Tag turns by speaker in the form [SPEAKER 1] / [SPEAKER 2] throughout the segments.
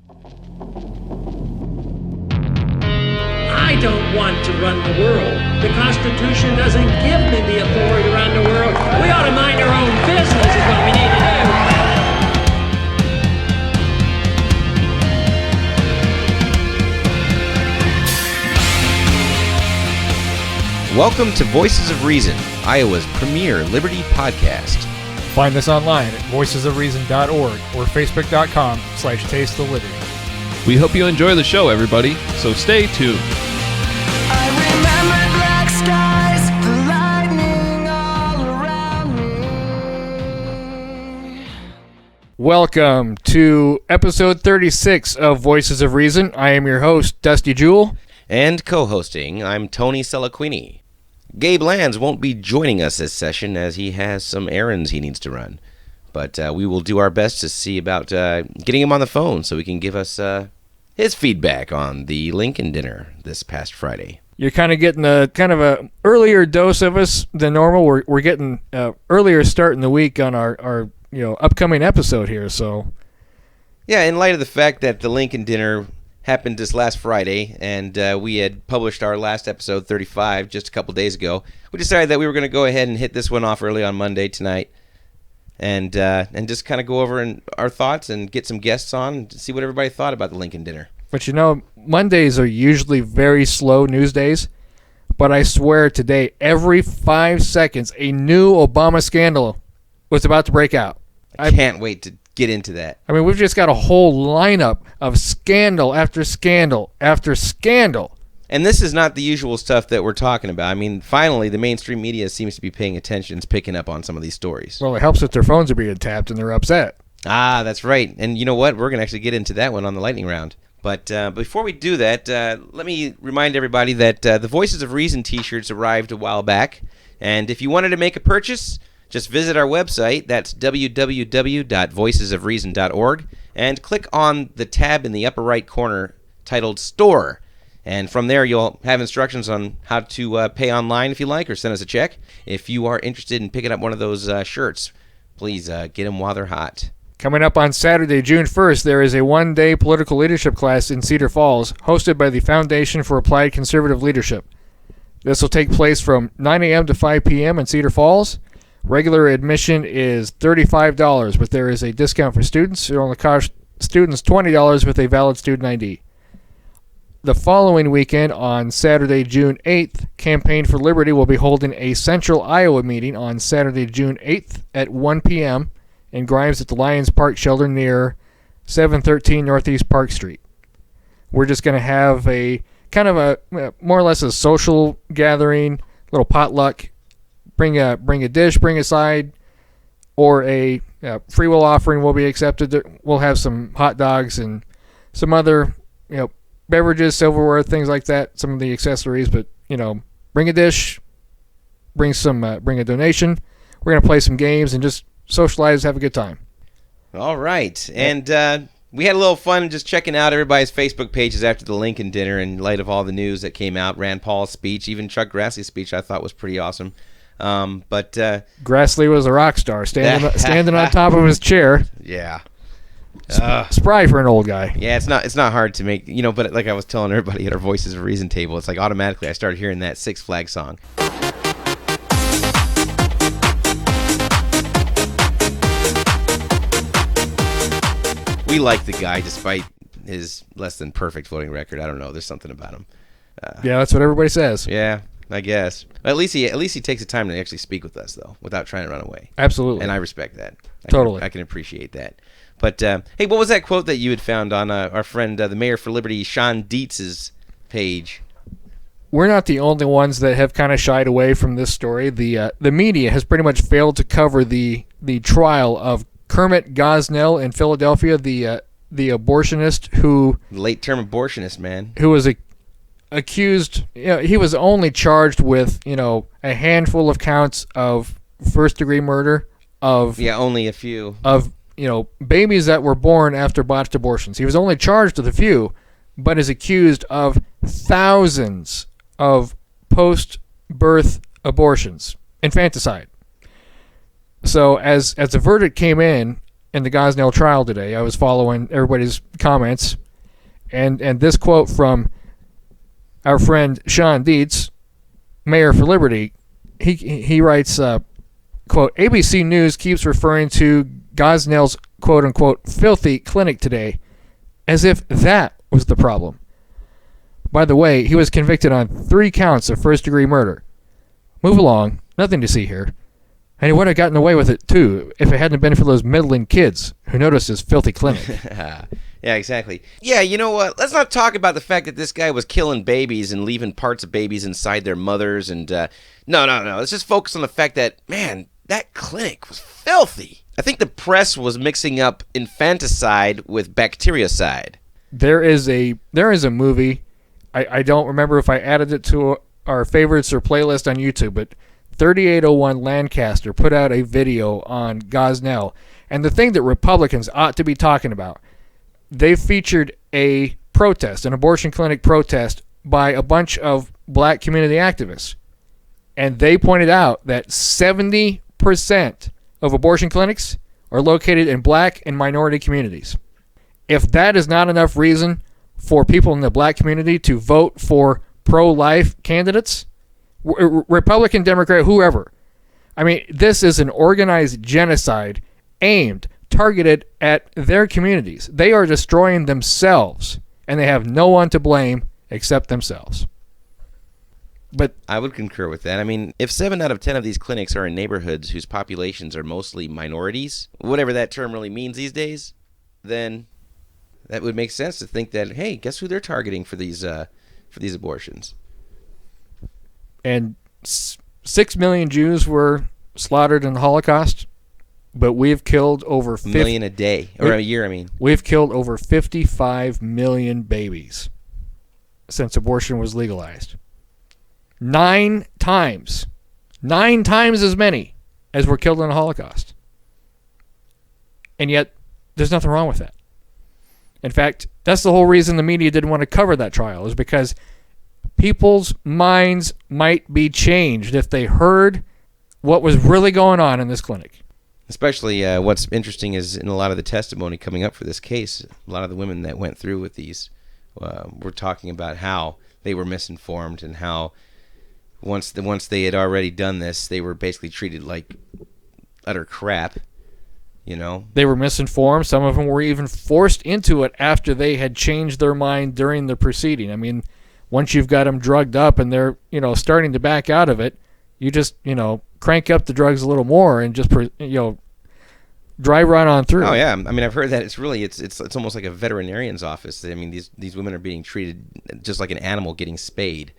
[SPEAKER 1] I don't want to run the world. The Constitution doesn't give me the authority to run the world. We ought to mind our own business is what we need to
[SPEAKER 2] do. Welcome to Voices of Reason, Iowa's premier liberty podcast.
[SPEAKER 3] Find us online at voicesofreason.org or facebook.com/Taste of Liberty.
[SPEAKER 4] We hope you enjoy the show, everybody, so stay tuned.
[SPEAKER 5] I remember black skies, the lightning all around me.
[SPEAKER 3] Welcome to episode 36 of Voices of Reason. I am your host, Dusty Jewell.
[SPEAKER 2] And co-hosting, I'm Tony Seliquini. Gabe Lanz won't be joining us this session as he has some errands he needs to run. But we will do our best to see about getting him on the phone so he can give us his feedback on the Lincoln dinner this past Friday.
[SPEAKER 3] You're kind of getting a earlier dose of us than normal. We're getting earlier start in the week on our upcoming episode here. So
[SPEAKER 2] yeah, in light of the fact that the Lincoln dinner happened this last Friday, and we had published our last episode 35 just a couple days ago, we decided that we were going to go ahead and hit this one off early on Monday tonight. And just kind of go over our thoughts and get some guests on to see what everybody thought about the Lincoln dinner.
[SPEAKER 3] But Mondays are usually very slow news days. But I swear today, every 5 seconds, a new Obama scandal was about to break out.
[SPEAKER 2] I can't wait to get into that.
[SPEAKER 3] I mean, we've just got a whole lineup of scandal after scandal after scandal.
[SPEAKER 2] And this is not the usual stuff that we're talking about. I mean, finally, the mainstream media seems to be paying attention. It's picking up on some of these stories.
[SPEAKER 3] Well, it helps that their phones are being tapped and they're upset.
[SPEAKER 2] Ah, that's right. And you know what? We're going to actually get into that one on the lightning round. But before we do that, let me remind everybody that the Voices of Reason t-shirts arrived a while back. And if you wanted to make a purchase, just visit our website. That's www.voicesofreason.org. And click on the tab in the upper right corner titled Store. And from there, you'll have instructions on how to pay online if you like, or send us a check. If you are interested in picking up one of those shirts, please get them while they're hot.
[SPEAKER 3] Coming up on Saturday, June 1st, there is a one-day political leadership class in Cedar Falls, hosted by the Foundation for Applied Conservative Leadership. This will take place from 9 a.m. to 5 p.m. in Cedar Falls. Regular admission is $35, but there is a discount for students. It only costs students $20 with a valid student ID. The following weekend, on Saturday, June 8th, Campaign for Liberty will be holding a Central Iowa meeting on Saturday, June 8th at 1 p.m. in Grimes at the Lions Park shelter near 713 Northeast Park Street. We're just going to have a kind of a more or less a social gathering, little potluck. Bring a dish, bring a side, or a free will offering will be accepted. We'll have some hot dogs and some other, beverages, silverware, things like that, some of the accessories, but, bring a dish, bring a donation. We're going to play some games and just socialize, have a good time. All
[SPEAKER 2] right. And we had a little fun just checking out everybody's Facebook pages after the Lincoln dinner in light of all the news that came out. Rand Paul's speech, even Chuck Grassley's speech, I thought was pretty awesome. But
[SPEAKER 3] Grassley was a rock star, standing on top of his chair.
[SPEAKER 2] Yeah.
[SPEAKER 3] Spry for an old guy.
[SPEAKER 2] Yeah, it's not hard to make, but like I was telling everybody at our Voices of Reason table, it's like automatically I started hearing that Six Flags song. We like the guy despite his less than perfect voting record. I don't know, there's something about him.
[SPEAKER 3] Yeah, that's what everybody says.
[SPEAKER 2] Yeah, I guess. At least he takes the time to actually speak with us, though, without trying to run away.
[SPEAKER 3] Absolutely.
[SPEAKER 2] And I respect that.
[SPEAKER 3] Totally.
[SPEAKER 2] I can appreciate that. But, hey, what was that quote that you had found on our friend, the Mayor for Liberty, Shawn Dietz's page?
[SPEAKER 3] We're not the only ones that have kind of shied away from this story. The media has pretty much failed to cover the trial of Kermit Gosnell in Philadelphia, the abortionist who...
[SPEAKER 2] Late-term abortionist, man.
[SPEAKER 3] Who was accused... he was only charged with, a handful of counts of first-degree murder of...
[SPEAKER 2] Yeah, only a few.
[SPEAKER 3] Of... babies that were born after botched abortions. He was only charged with a few, but is accused of thousands of post-birth abortions, infanticide. So as the verdict came in, in the Gosnell trial today. I was following everybody's comments, and this quote from our friend Shawn Dietz, Mayor for Liberty, he writes, quote, ABC News keeps referring to Gosnell's quote-unquote filthy clinic today as if that was the problem. By the way, he was convicted on 3 counts of first-degree murder. Move along. Nothing to see here. And he would have gotten away with it, too, if it hadn't been for those meddling kids who noticed his filthy clinic.
[SPEAKER 2] Yeah, exactly. Yeah, you know what? Let's not talk about the fact that this guy was killing babies and leaving parts of babies inside their mothers. And no. Let's just focus on the fact that, man, that clinic was filthy. I think the press was mixing up infanticide with bactericide.
[SPEAKER 3] There is a movie. I don't remember if I added it to our favorites or playlist on YouTube, but 3801 Lancaster put out a video on Gosnell. And the thing that Republicans ought to be talking about, they featured a protest, an abortion clinic protest by a bunch of black community activists. And they pointed out that 70% of abortion clinics are located in black and minority communities. If that is not enough reason for people in the black community to vote for pro-life candidates, Republican, Democrat, whoever. I mean, this is an organized genocide aimed, targeted at their communities. They are destroying themselves, and they have no one to blame except themselves. But
[SPEAKER 2] I would concur with that. I mean, if 7 out of 10 of these clinics are in neighborhoods whose populations are mostly minorities, whatever that term really means these days, then that would make sense to think that, hey, guess who they're targeting for these abortions?
[SPEAKER 3] And 6 million Jews were slaughtered in the Holocaust, but we've killed over
[SPEAKER 2] 50 million a day, or a year, I mean.
[SPEAKER 3] We've killed over 55 million babies since abortion was legalized. 9 times as many as were killed in the Holocaust. And yet, there's nothing wrong with that. In fact, that's the whole reason the media didn't want to cover that trial, is because people's minds might be changed if they heard what was really going on in this clinic.
[SPEAKER 2] Especially what's interesting is in a lot of the testimony coming up for this case, a lot of the women that went through with these were talking about how they were misinformed and how once they had already done this, they were basically treated like utter crap. You know, they
[SPEAKER 3] were misinformed. Some of them were even forced into it after they had changed their mind during the proceeding. I mean, once you've got them drugged up and they're, starting to back out of it, you just, crank up the drugs a little more and just, dry run on through.
[SPEAKER 2] Oh yeah, I mean, I've heard that it's almost like a veterinarian's office. I mean, these women are being treated just like an animal getting spayed,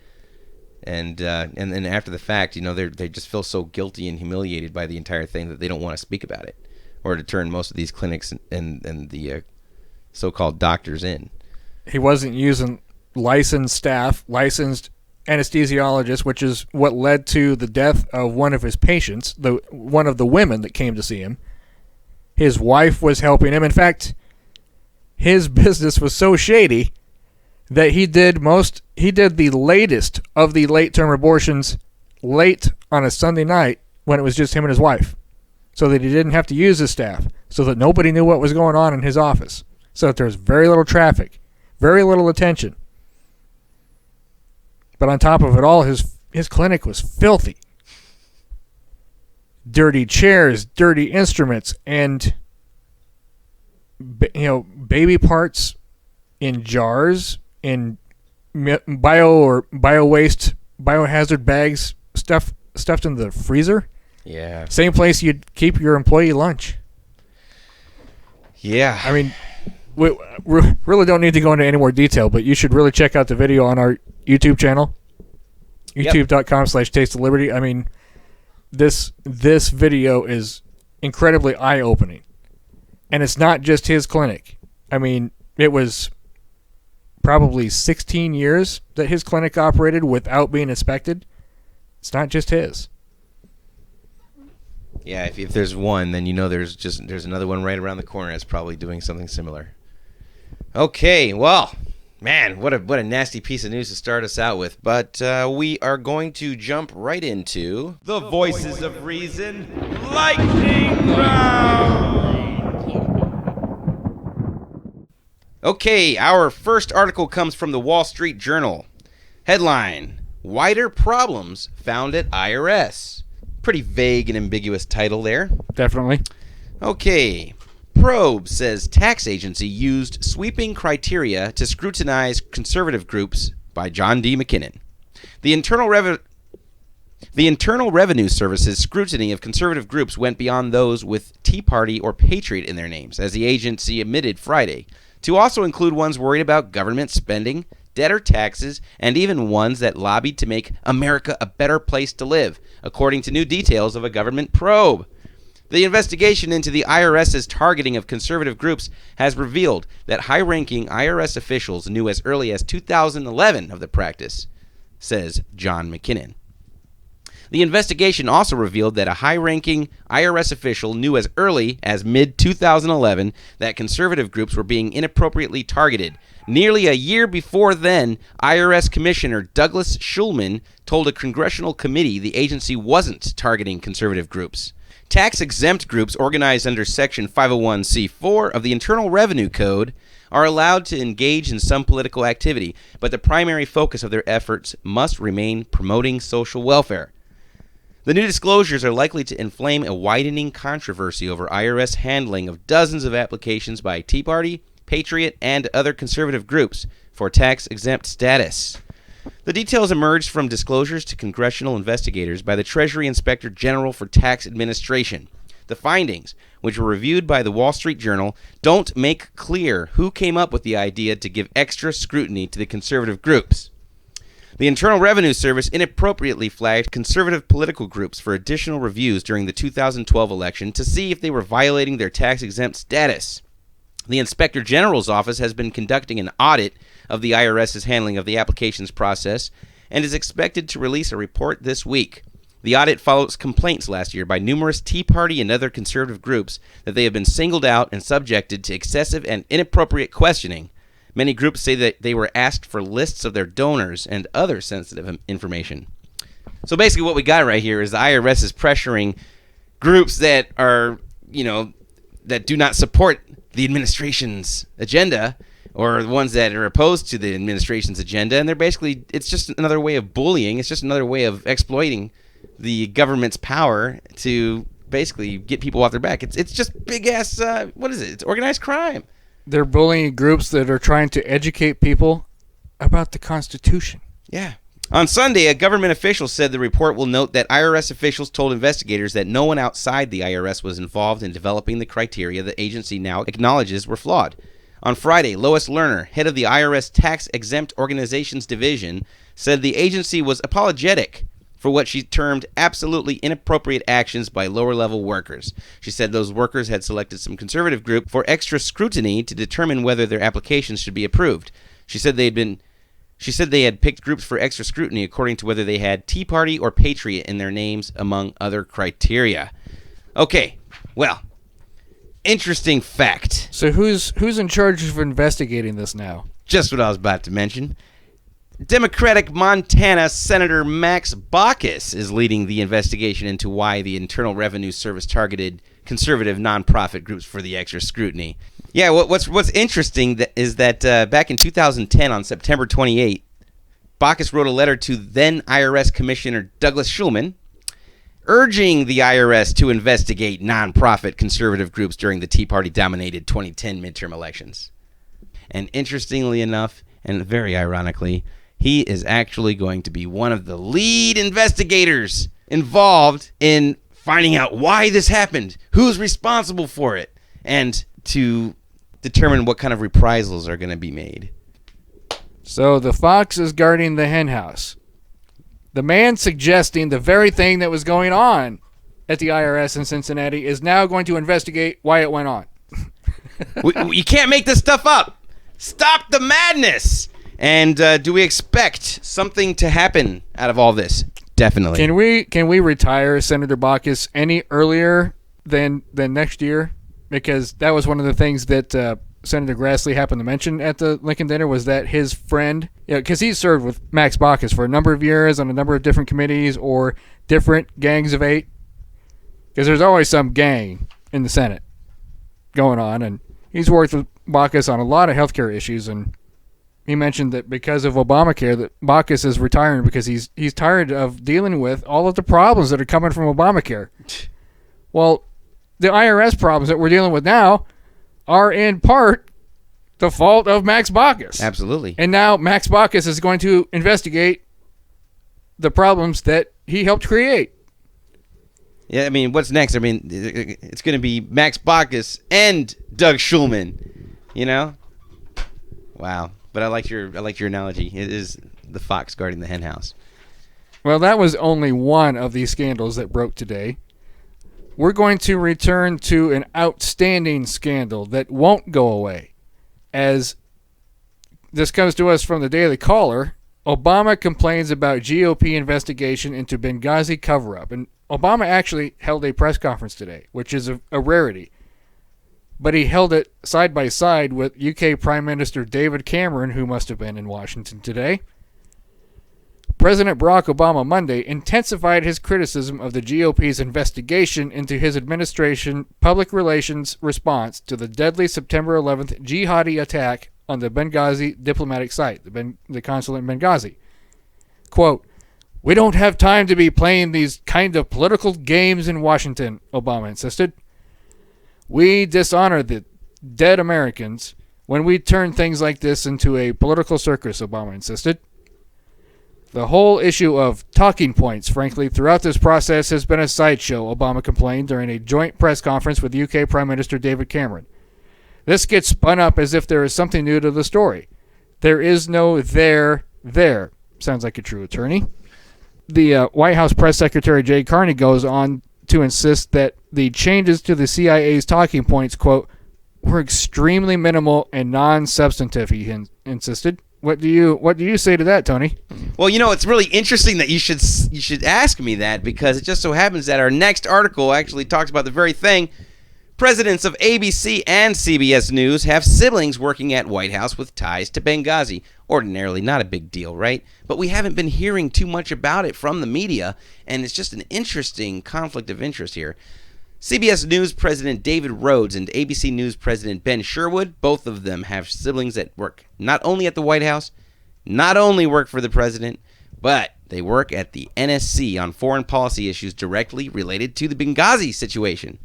[SPEAKER 2] and then after the fact, they just feel so guilty and humiliated by the entire thing that they don't want to speak about it, or to turn most of these clinics and the so-called doctors in.
[SPEAKER 3] He wasn't using licensed anesthesiologist, which is what led to the death of one of his patients, one of the women that came to see him. His wife was helping him. In fact, his business was so shady that he did the latest of the late-term abortions late on a Sunday night when it was just him and his wife, so that he didn't have to use his staff, so that nobody knew what was going on in his office, so that there was very little traffic, very little attention. But on top of it all, his clinic was filthy. Dirty chairs, dirty instruments, and baby parts in jars, in biohazard bags stuffed in the freezer.
[SPEAKER 2] Yeah.
[SPEAKER 3] Same place you'd keep your employee lunch.
[SPEAKER 2] Yeah.
[SPEAKER 3] I mean, we really don't need to go into any more detail, but you should really check out the video on our YouTube channel, youtube.com/Taste of Liberty. I mean, this video is incredibly eye-opening. And it's not just his clinic. I mean, it was probably 16 years that his clinic operated without being inspected. It's not just his.
[SPEAKER 2] Yeah, if there's one, then there's another one right around the corner that's probably doing something similar. Okay, well, man, what a nasty piece of news to start us out with. But we are going to jump right into the Voices of Reason Lightning Round. Okay, our first article comes from the Wall Street Journal. Headline, Wider Problems Found at IRS. Pretty vague and ambiguous title there.
[SPEAKER 3] Definitely.
[SPEAKER 2] Okay. Probe says tax agency used sweeping criteria to scrutinize conservative groups by John D. McKinnon. The Internal Revenue Service's scrutiny of conservative groups went beyond those with Tea Party or Patriot in their names, as the agency admitted Friday, to also include ones worried about government spending, debt or taxes, and even ones that lobbied to make America a better place to live, according to new details of a government probe. The investigation into the IRS's targeting of conservative groups has revealed that high-ranking IRS officials knew as early as 2011 of the practice, says John McKinnon. The investigation also revealed that a high-ranking IRS official knew as early as mid-2011 that conservative groups were being inappropriately targeted. Nearly a year before then, IRS Commissioner Douglas Shulman told a congressional committee the agency wasn't targeting conservative groups. Tax-exempt groups organized under Section 501c4 of the Internal Revenue Code are allowed to engage in some political activity, but the primary focus of their efforts must remain promoting social welfare. The new disclosures are likely to inflame a widening controversy over IRS handling of dozens of applications by Tea Party, Patriot, and other conservative groups for tax-exempt status. The details emerged from disclosures to congressional investigators by the Treasury Inspector General for Tax Administration. The findings, which were reviewed by the Wall Street Journal, don't make clear who came up with the idea to give extra scrutiny to the conservative groups. The Internal Revenue Service inappropriately flagged conservative political groups for additional reviews during the 2012 election to see if they were violating their tax-exempt status. The Inspector General's office has been conducting an audit of the IRS's handling of the applications process and is expected to release a report this week. The audit follows complaints last year by numerous Tea Party and other conservative groups that they have been singled out and subjected to excessive and inappropriate questioning. Many groups say that they were asked for lists of their donors and other sensitive information. So basically what we got right here is the IRS is pressuring groups that are, that do not support the administration's agenda, or the ones that are opposed to the administration's agenda, and it's just another way of bullying. It's just another way of exploiting the government's power to basically get people off their back. It's just big-ass, what is it? It's organized crime.
[SPEAKER 3] They're bullying groups that are trying to educate people about the Constitution.
[SPEAKER 2] Yeah. On Sunday, a government official said the report will note that IRS officials told investigators that no one outside the IRS was involved in developing the criteria the agency now acknowledges were flawed. On Friday, Lois Lerner, head of the IRS Tax-Exempt Organizations Division, said the agency was apologetic for what she termed absolutely inappropriate actions by lower-level workers. She said those workers had selected some conservative group for extra scrutiny to determine whether their applications should be approved. She said they had picked groups for extra scrutiny according to whether they had Tea Party or Patriot in their names, among other criteria. Okay, well, interesting fact.
[SPEAKER 3] So who's in charge of investigating this now?
[SPEAKER 2] Just what I was about to mention. Democratic Montana Senator Max Baucus is leading the investigation into why the Internal Revenue Service targeted conservative nonprofit groups for the extra scrutiny. Yeah, what's interesting is that back in 2010, on September 28, Baucus wrote a letter to then IRS Commissioner Douglas Shulman, urging the IRS to investigate nonprofit conservative groups during the Tea Party-dominated 2010 midterm elections. And interestingly enough, and very ironically, he is actually going to be one of the lead investigators involved in finding out why this happened, who's responsible for it, and to determine what kind of reprisals are going to be made.
[SPEAKER 3] So the fox is guarding the hen house. The man suggesting the very thing that was going on at the IRS in Cincinnati is now going to investigate why it went on.
[SPEAKER 2] You can't make this stuff up. Stop the madness. And do we expect something to happen out of all this? Definitely.
[SPEAKER 3] Can we retire Senator Baucus any earlier than next year? Because that was one of the things that Senator Grassley happened to mention at the Lincoln dinner, was that his friend, because he served with Max Baucus for a number of years on a number of different committees or different gangs of 8. Because there's always some gang in the Senate going on, and He's worked with Baucus on a lot of healthcare issues, and he mentioned that because of Obamacare, that Baucus is retiring because he's tired of dealing with all of the problems that are coming from Obamacare. Well, the IRS problems that we're dealing with now are in part the fault of Max Baucus.
[SPEAKER 2] Absolutely.
[SPEAKER 3] And now Max Baucus is going to investigate the problems that he helped create.
[SPEAKER 2] Yeah, I mean, what's next? I mean, it's going to be Max Baucus and Doug Schulman. You know? Wow. But I like your analogy. It is the fox guarding the hen house.
[SPEAKER 3] Well, that was only one of these scandals that broke today. We're going to return to an outstanding scandal that won't go away. As this comes to us from the Daily Caller, Obama complains about GOP investigation into Benghazi cover-up. And Obama actually held a press conference today, which is a rarity. But he held it side by side with UK Prime Minister David Cameron, who must have been in Washington today. President Barack Obama Monday intensified his criticism of the GOP's investigation into his administration public relations response to the deadly September 11th jihadi attack on the Benghazi diplomatic site, the consulate in Benghazi. Quote, "We don't have time to be playing these kind of political games in Washington," Obama insisted. "We dishonor the dead Americans when we turn things like this into a political circus," Obama insisted. "The whole issue of talking points, frankly, throughout this process has been a sideshow," Obama complained during a joint press conference with UK Prime Minister David Cameron. "This gets spun up as if there is something new to the story. There is no there. Sounds like a true attorney. The White House Press Secretary Jay Carney goes on to insist that the changes to the CIA's talking points, quote, were extremely minimal and non-substantive, he insisted. What do you say to that, Tony?
[SPEAKER 2] Well, you know, it's really interesting that you should ask me that, because it just so happens that our next article actually talks about the very thing. Presidents of ABC and CBS News have siblings working at White House with ties to Benghazi. Ordinarily not a big deal, right? But we haven't been hearing too much about it from the media, and it's just an interesting conflict of interest here. CBS News President David Rhodes and ABC News President Ben Sherwood, both of them have siblings that work not only at the White House, not only work for the president, but they work at the NSC on foreign policy issues directly related to the Benghazi situation.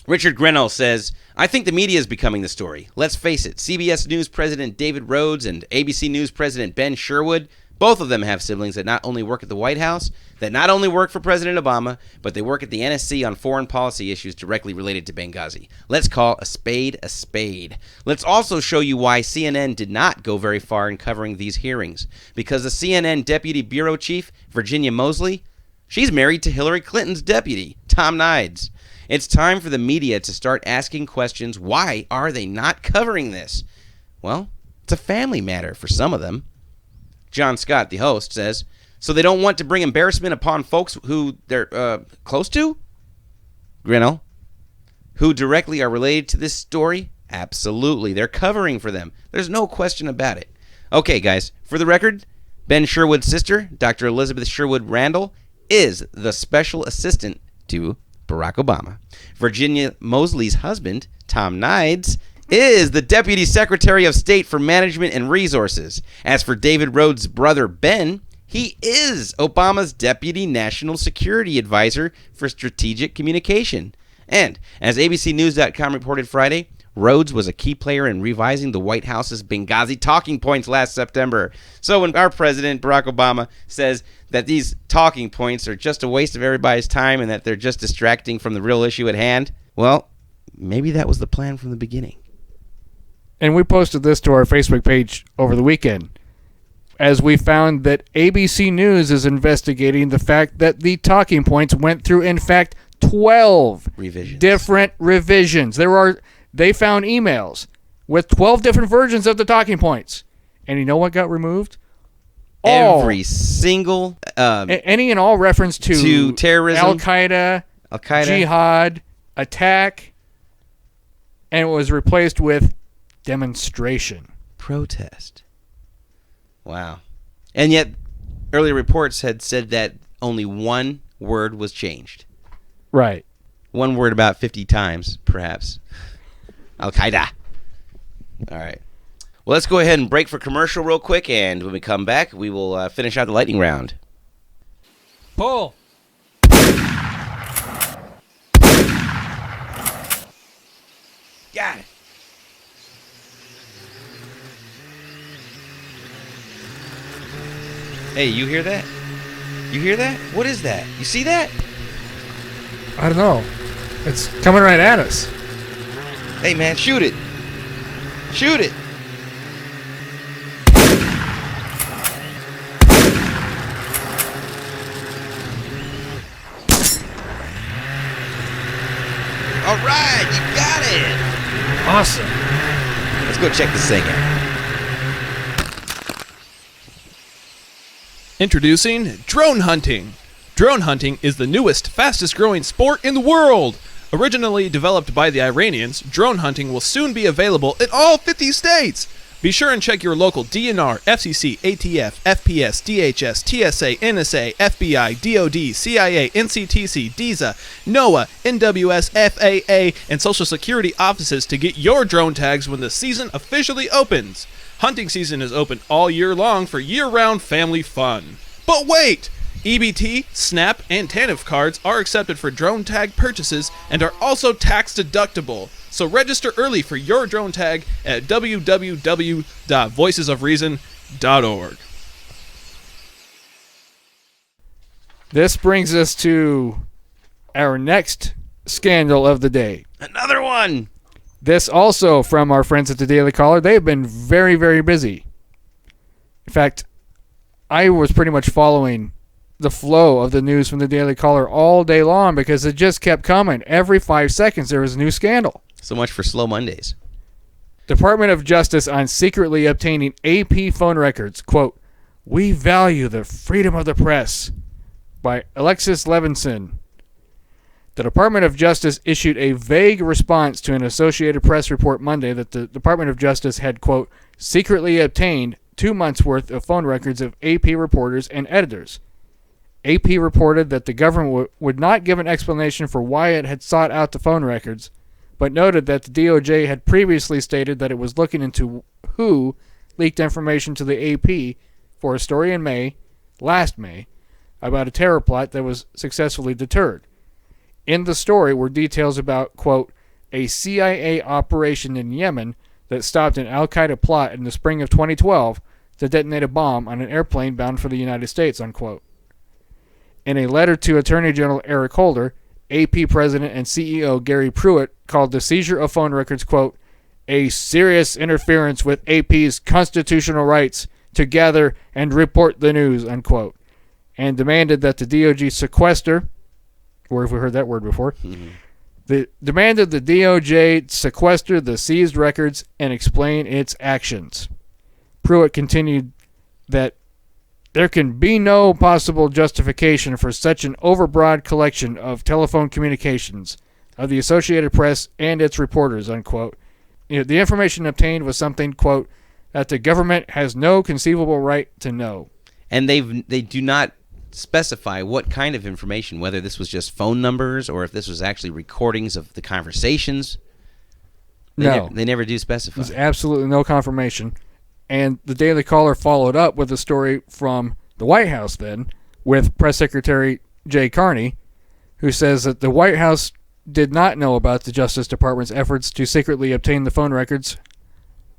[SPEAKER 2] Richard Grenell says, "I think the media is becoming the story. Let's face it, CBS News President David Rhodes and ABC News President Ben Sherwood, both of them have siblings that not only work at the White House, that not only work for President Obama, but they work at the NSC on foreign policy issues directly related to Benghazi. Let's call a spade a spade. Let's also show you why CNN did not go very far in covering these hearings. Because the CNN Deputy Bureau Chief, Virginia Mosley, she's married to Hillary Clinton's deputy, Tom Nides. It's time for the media to start asking questions. Why are they not covering this? Well, it's a family matter for some of them." John Scott, the host, says, "So they don't want to bring embarrassment upon folks who they're close to?" Grinnell, "Who directly are related to this story? Absolutely. They're covering for them. There's no question about it." Okay, guys, for the record, Ben Sherwood's sister, Dr. Elizabeth Sherwood Randall, is the special assistant to Barack Obama. Virginia Mosley's husband, Tom Nides, is the Deputy Secretary of State for Management and Resources. As for David Rhodes' brother, Ben, he is Obama's Deputy National Security Advisor for Strategic Communication. And, as ABCNews.com reported Friday, Rhodes was a key player in revising the White House's Benghazi talking points last September. So when our president, Barack Obama, says that these talking points are just a waste of everybody's time and that they're just distracting from the real issue at hand, well, maybe that was the plan from the beginning.
[SPEAKER 3] And we posted this to our Facebook page over the weekend, as we found that ABC News is investigating the fact that the talking points went through, in fact, 12 different revisions. They found emails with 12 different versions of the talking points. And you know what got removed?
[SPEAKER 2] Every single...
[SPEAKER 3] any and all reference to
[SPEAKER 2] terrorism,
[SPEAKER 3] Al-Qaeda, jihad, attack, and it was replaced with demonstration.
[SPEAKER 2] Protest. Wow. And yet, earlier reports had said that only one word was changed.
[SPEAKER 3] Right.
[SPEAKER 2] One word about 50 times, perhaps. Al-Qaeda. All right. Well, let's go ahead and break for commercial real quick, and when we come back, we will finish out the lightning round.
[SPEAKER 4] Pull.
[SPEAKER 2] Got it. Hey, you hear that? You hear that? What is that? You see that?
[SPEAKER 3] I don't know. It's coming right at us.
[SPEAKER 2] Hey, man, shoot it. Shoot it. All right, you got it.
[SPEAKER 3] Awesome.
[SPEAKER 2] Let's go check this thing out.
[SPEAKER 4] Introducing drone hunting. Drone hunting is the newest, fastest growing sport in the world. Originally developed by the Iranians, drone hunting will soon be available in all 50 states. Be sure and check your local DNR, FCC, ATF, FPS, DHS, TSA, NSA, FBI, DOD, CIA, NCTC, DISA, NOAA, NWS, FAA, and Social Security offices to get your drone tags when the season officially opens. Hunting season is open all year long for year-round family fun. But wait! EBT, SNAP, and TANF cards are accepted for drone tag purchases and are also tax deductible. So register early for your drone tag at www.voicesofreason.org.
[SPEAKER 3] This brings us to our next scandal of the day.
[SPEAKER 2] Another one.
[SPEAKER 3] This also from our friends at the Daily Caller. They've been very, very busy. In fact, I was pretty much following the flow of the news from the Daily Caller all day long because it just kept coming. Every 5 seconds there was a new scandal.
[SPEAKER 2] So much for slow Mondays.
[SPEAKER 3] Department of Justice on secretly obtaining AP phone records. Quote, "We value the freedom of the press," by Alexis Levinson. The Department of Justice issued a vague response to an Associated Press report Monday that the Department of Justice had, quote, "secretly obtained 2 months' worth of phone records of AP reporters and editors." AP reported that the government would not give an explanation for why it had sought out the phone records, but noted that the DOJ had previously stated that it was looking into who leaked information to the AP for a story in last May, about a terror plot that was successfully deterred. In the story were details about, quote, "a CIA operation in Yemen that stopped an al-Qaeda plot in the spring of 2012 to detonate a bomb on an airplane bound for the United States," unquote. In a letter to Attorney General Eric Holder, AP President and CEO Gary Pruitt called the seizure of phone records, quote, "a serious interference with AP's constitutional rights to gather and report the news," unquote, and demanded that the DOJ sequester, or have we heard that word before? Demanded the DOJ sequester the seized records and explain its actions. Pruitt continued that there can be no possible justification for such an overbroad collection of telephone communications of the Associated Press and its reporters, unquote. The information obtained was something, quote, that the government has no conceivable right to know.
[SPEAKER 2] And they do not specify what kind of information, whether this was just phone numbers or if this was actually recordings of the conversations. They never do specify.
[SPEAKER 3] There's absolutely no confirmation. And the Daily Caller followed up with a story from the White House then with Press Secretary Jay Carney, who says that the White House did not know about the Justice Department's efforts to secretly obtain the phone records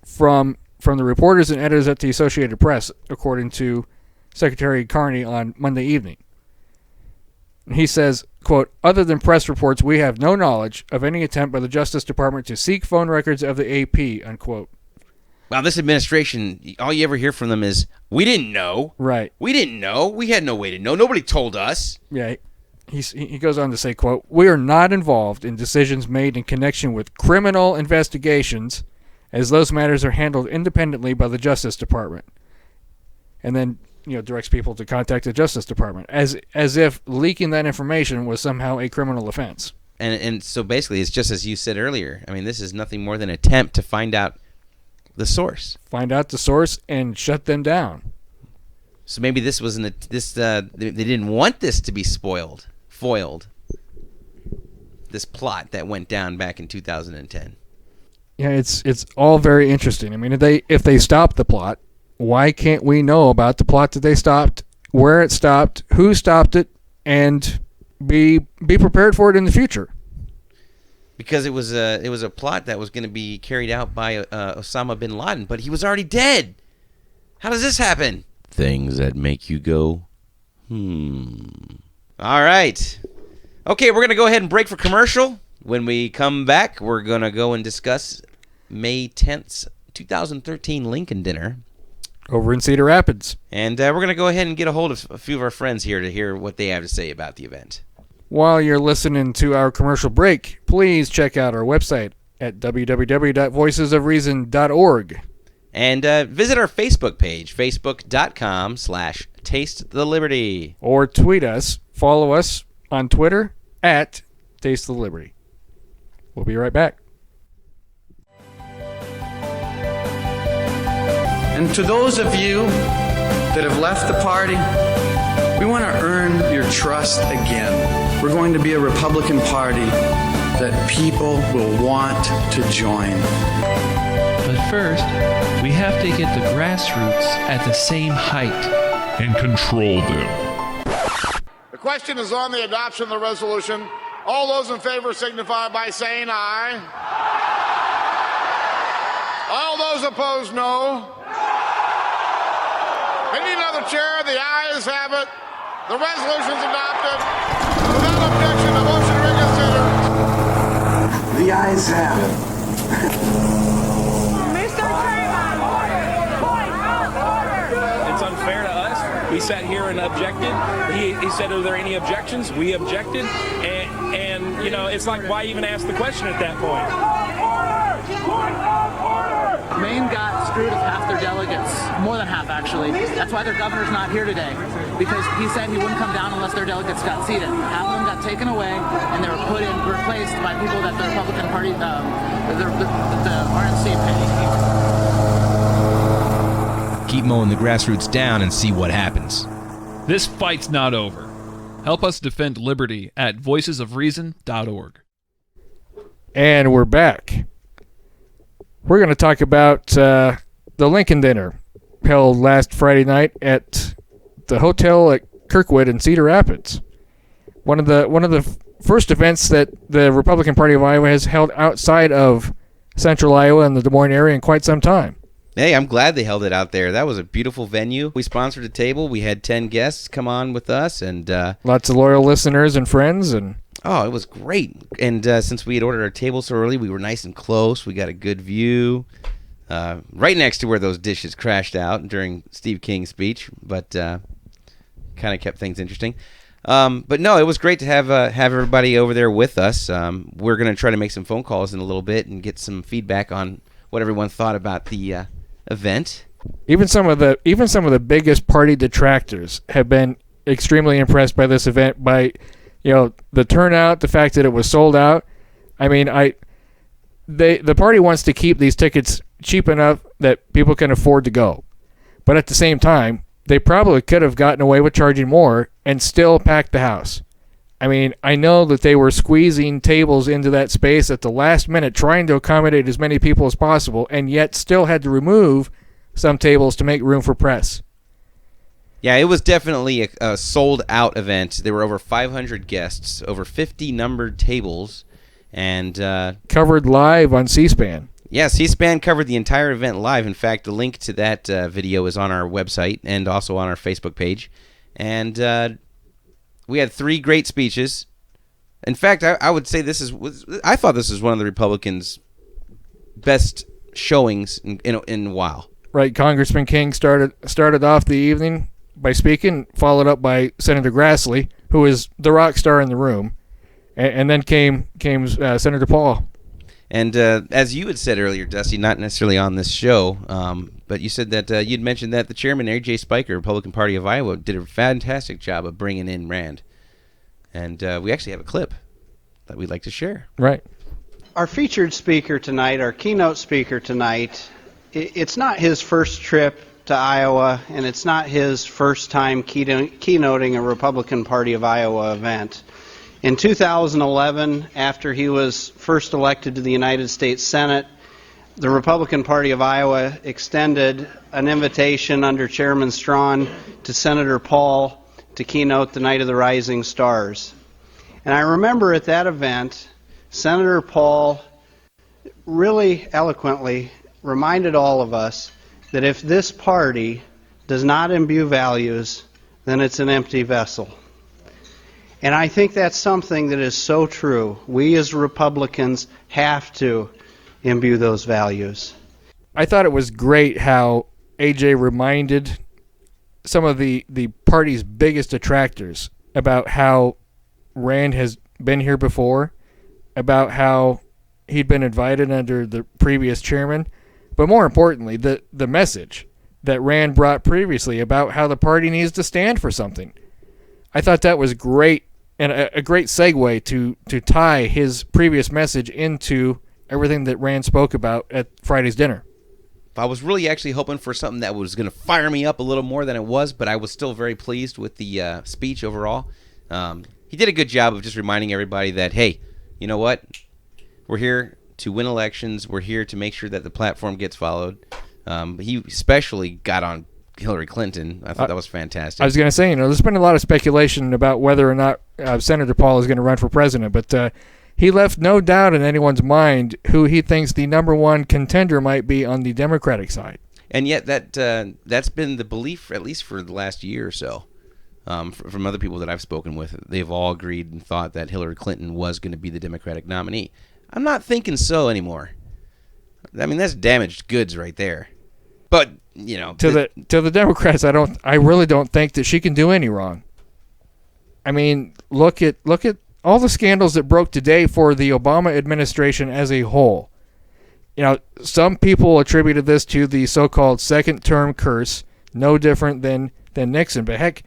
[SPEAKER 3] from the reporters and editors at the Associated Press, according to Secretary Carney on Monday evening. He says, quote, "other than press reports, we have no knowledge of any attempt by the Justice Department to seek phone records of the AP," unquote.
[SPEAKER 2] Wow, this administration, all you ever hear from them is, "We didn't know."
[SPEAKER 3] Right.
[SPEAKER 2] "We didn't know. We had no way to know. Nobody told us."
[SPEAKER 3] Yeah, he goes on to say, quote, "we are not involved in decisions made in connection with criminal investigations, as those matters are handled independently by the Justice Department." And then, directs people to contact the Justice Department, as if leaking that information was somehow a criminal offense.
[SPEAKER 2] And so basically, it's just as you said earlier. I mean, this is nothing more than an attempt to find out the source.
[SPEAKER 3] Find out the source and shut them down.
[SPEAKER 2] So maybe this wasn't they didn't want this to be foiled. This plot that went down back in 2010.
[SPEAKER 3] Yeah, it's all very interesting. I mean, if they stopped the plot, why can't we know about the plot that they stopped, where it stopped, who stopped it, and be prepared for it in the future?
[SPEAKER 2] Because it was a plot that was going to be carried out by Osama bin Laden, but he was already dead. How does this happen? Things that make you go, All right. Okay, we're going to go ahead and break for commercial. When we come back, we're going to go and discuss May 10th, 2013 Lincoln Dinner.
[SPEAKER 3] Over in Cedar Rapids.
[SPEAKER 2] And we're going to go ahead and get a hold of a few of our friends here to hear what they have to say about the event.
[SPEAKER 3] While you're listening to our commercial break, please check out our website at www.voicesofreason.org.
[SPEAKER 2] And visit our Facebook page, facebook.com/TasteTheLiberty.
[SPEAKER 3] Or tweet us, follow us on Twitter at Taste the Liberty. We'll be right back.
[SPEAKER 6] And to those of you that have left the party, we want to earn your trust again. We're going to be a Republican Party that people will want to join.
[SPEAKER 7] But first, we have to get the grassroots at the same height
[SPEAKER 8] and control them.
[SPEAKER 9] The question is on the adoption of the resolution. All those in favor signify by saying aye. All those opposed, no. Any another chair? The ayes have it. The resolution's adopted. Without objection, the motion reconsidered.
[SPEAKER 6] The ayes have it.
[SPEAKER 10] Mr. Trayvon!
[SPEAKER 11] It's unfair to us. We sat here and objected. He said, are there any objections? We objected. And you know, it's like, why even ask the question at that point?
[SPEAKER 12] Maine got screwed of half their delegates, more than half actually. That's why their governor's not here today, because he said he wouldn't come down unless their delegates got seated. Half of them got taken away, and they were replaced by people that the Republican Party, the RNC paid.
[SPEAKER 13] Keep mowing the grassroots down and see what happens.
[SPEAKER 4] This fight's not over. Help us defend liberty at voicesofreason.org.
[SPEAKER 3] And we're back. We're going to talk about the Lincoln Dinner held last Friday night at the hotel at Kirkwood in Cedar Rapids. One of the first events that the Republican Party of Iowa has held outside of Central Iowa and the Des Moines area in quite some time.
[SPEAKER 2] Hey, I'm glad they held it out there. That was a beautiful venue. We sponsored a table. We had 10 guests come on with us, and
[SPEAKER 3] lots of loyal listeners and friends. And
[SPEAKER 2] oh, it was great. And since we had ordered our table so early, we were nice and close. We got a good view right next to where those dishes crashed out during Steve King's speech, but kind of kept things interesting. But no, it was great to have everybody over there with us. We're going to try to make some phone calls in a little bit and get some feedback on what everyone thought about the event.
[SPEAKER 3] Even some of the biggest party detractors have been extremely impressed by this event, by the turnout, the fact that it was sold out. I mean, the party wants to keep these tickets cheap enough that people can afford to go. But at the same time, they probably could have gotten away with charging more and still packed the house. I mean, I know that they were squeezing tables into that space at the last minute, trying to accommodate as many people as possible, and yet still had to remove some tables to make room for press.
[SPEAKER 2] Yeah, it was definitely a sold-out event. There were over 500 guests, over 50 numbered tables, and
[SPEAKER 3] covered live on C-SPAN.
[SPEAKER 2] Yeah, C-SPAN covered the entire event live. In fact, the link to that video is on our website and also on our Facebook page. And we had 3 great speeches. In fact, I would say I thought this was one of the Republicans' best showings in a while.
[SPEAKER 3] Right, Congressman King started off the evening by speaking, followed up by Senator Grassley, who is the rock star in the room, and then came Senator Paul.
[SPEAKER 2] And as you had said earlier, Dusty, not necessarily on this show, but you said that you'd mentioned that the chairman, A.J. Spiker, Republican Party of Iowa, did a fantastic job of bringing in Rand. And we actually have a clip that we'd like to share.
[SPEAKER 3] Right.
[SPEAKER 14] Our featured speaker tonight, our keynote speaker tonight, it's not his first trip to Iowa, and it's not his first time keynoting a Republican Party of Iowa event. In 2011, after he was first elected to the United States Senate, the Republican Party of Iowa extended an invitation under Chairman Strawn to Senator Paul to keynote the Night of the Rising Stars. And I remember at that event, Senator Paul really eloquently reminded all of us that if this party does not imbue values, then it's an empty vessel. And I think that's something that is so true. We as Republicans have to imbue those values.
[SPEAKER 3] I thought it was great how AJ reminded some of the party's biggest detractors about how Rand has been here before, about how he'd been invited under the previous chairman, but more importantly, the message that Rand brought previously about how the party needs to stand for something. I thought that was great, and a great segue to tie his previous message into everything that Rand spoke about at Friday's dinner.
[SPEAKER 2] I was really actually hoping for something that was going to fire me up a little more than it was, but I was still very pleased with the speech overall. He did a good job of just reminding everybody that, hey, you know what? We're here to win elections. We're here to make sure that the platform gets followed. He especially got on Hillary Clinton. I thought that was fantastic.
[SPEAKER 3] I was going to say, there's been a lot of speculation about whether or not Senator Paul is going to run for president, but he left no doubt in anyone's mind who he thinks the number one contender might be on the Democratic side.
[SPEAKER 2] And yet that's been the belief, at least for the last year or so, from other people that I've spoken with. They've all agreed and thought that Hillary Clinton was going to be the Democratic nominee. I'm not thinking so anymore. I mean, that's damaged goods right there. But,
[SPEAKER 3] to the Democrats, I really don't think that she can do any wrong. I mean, look at all the scandals that broke today for the Obama administration as a whole. Some people attributed this to the so-called second-term curse, no different than Nixon. But heck,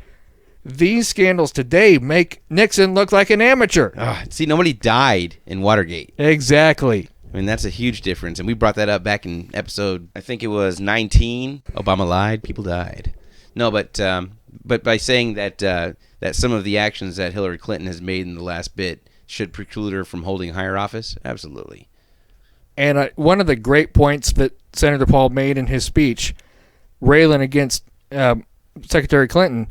[SPEAKER 3] these scandals today make Nixon look like an amateur.
[SPEAKER 2] See, nobody died in Watergate.
[SPEAKER 3] Exactly.
[SPEAKER 2] I mean, that's a huge difference. And we brought that up back in episode, I think it was 19. Obama lied, people died. No, but by saying that some of the actions that Hillary Clinton has made in the last bit should preclude her from holding higher office, absolutely.
[SPEAKER 3] And one of the great points that Senator Paul made in his speech, railing against Secretary Clinton,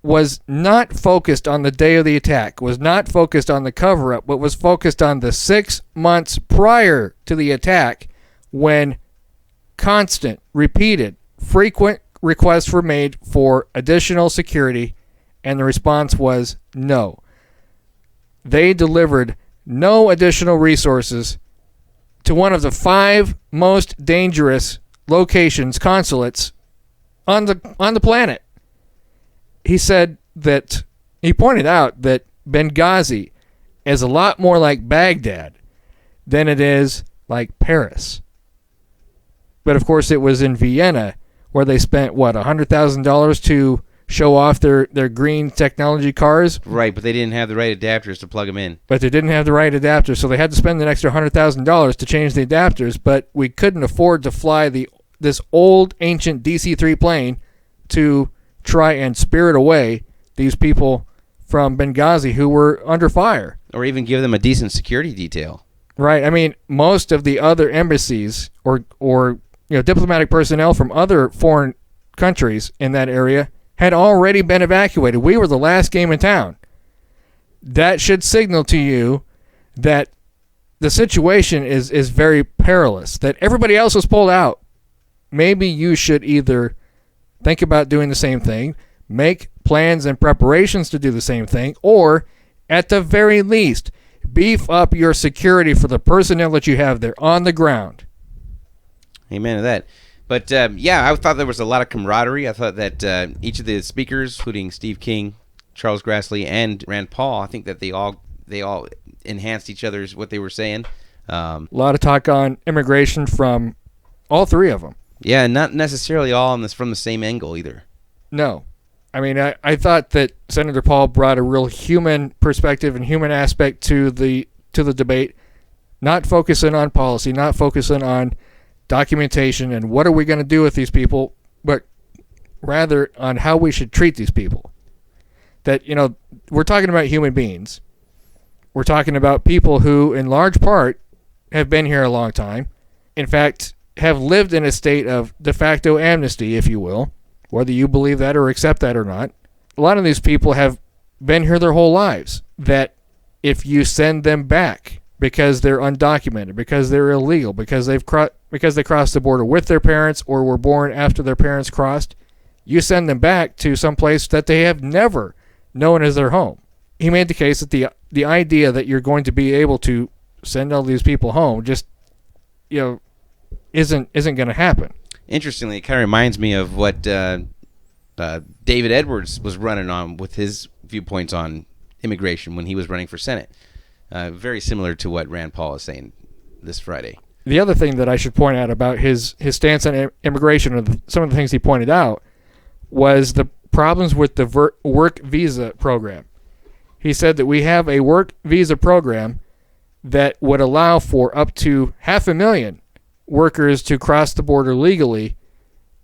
[SPEAKER 3] was not focused on the day of the attack, was not focused on the cover-up, but was focused on the 6 months prior to the attack when constant, repeated, frequent requests were made for additional security, and the response was no. They delivered no additional resources to one of the 5 most dangerous locations, consulates, on the planet. He said that, he pointed out that Benghazi is a lot more like Baghdad than it is like Paris. But of course it was in Vienna where they spent, $100,000 to show off their green technology cars?
[SPEAKER 2] Right, but they didn't have the right adapters to plug them in.
[SPEAKER 3] But they didn't have the right adapters, so they had to spend an extra $100,000 to change the adapters, but we couldn't afford to fly this old, ancient DC-3 plane to try and spirit away these people from Benghazi who were under fire.
[SPEAKER 2] Or even give them a decent security detail.
[SPEAKER 3] Right. I mean, most of the other embassies or diplomatic personnel from other foreign countries in that area had already been evacuated. We were the last game in town. That should signal to you that the situation is very perilous, that everybody else was pulled out. Maybe you should either think about doing the same thing, make plans and preparations to do the same thing, or at the very least, beef up your security for the personnel that you have there on the ground.
[SPEAKER 2] Amen to that. But, I thought there was a lot of camaraderie. I thought that each of the speakers, including Steve King, Charles Grassley, and Rand Paul, I think that they all enhanced each other's what they were saying.
[SPEAKER 3] A lot of talk on immigration from all three of them.
[SPEAKER 2] Yeah, not necessarily all from the same angle either.
[SPEAKER 3] No. I mean, I thought that Senator Paul brought a real human perspective and human aspect to the debate, not focusing on policy, not focusing on documentation and what are we going to do with these people, but rather on how we should treat these people. That, we're talking about human beings. We're talking about people who, in large part, have been here a long time, in fact, have lived in a state of de facto amnesty, if you will, whether you believe that or accept that or not. A lot of these people have been here their whole lives, that if you send them back because they're undocumented, because they're illegal, because they crossed the border with their parents or were born after their parents crossed, you send them back to some place that they have never known as their home. He made the case that the idea that you're going to be able to send all these people home just, isn't going to happen.
[SPEAKER 2] Interestingly, it kind of reminds me of what David Edwards was running on with his viewpoints on immigration when he was running for Senate. Very similar to what Rand Paul is saying this Friday.
[SPEAKER 3] The other thing that I should point out about his stance on immigration, and some of the things he pointed out, was the problems with the work visa program. He said that we have a work visa program that would allow for up to 500,000 workers to cross the border legally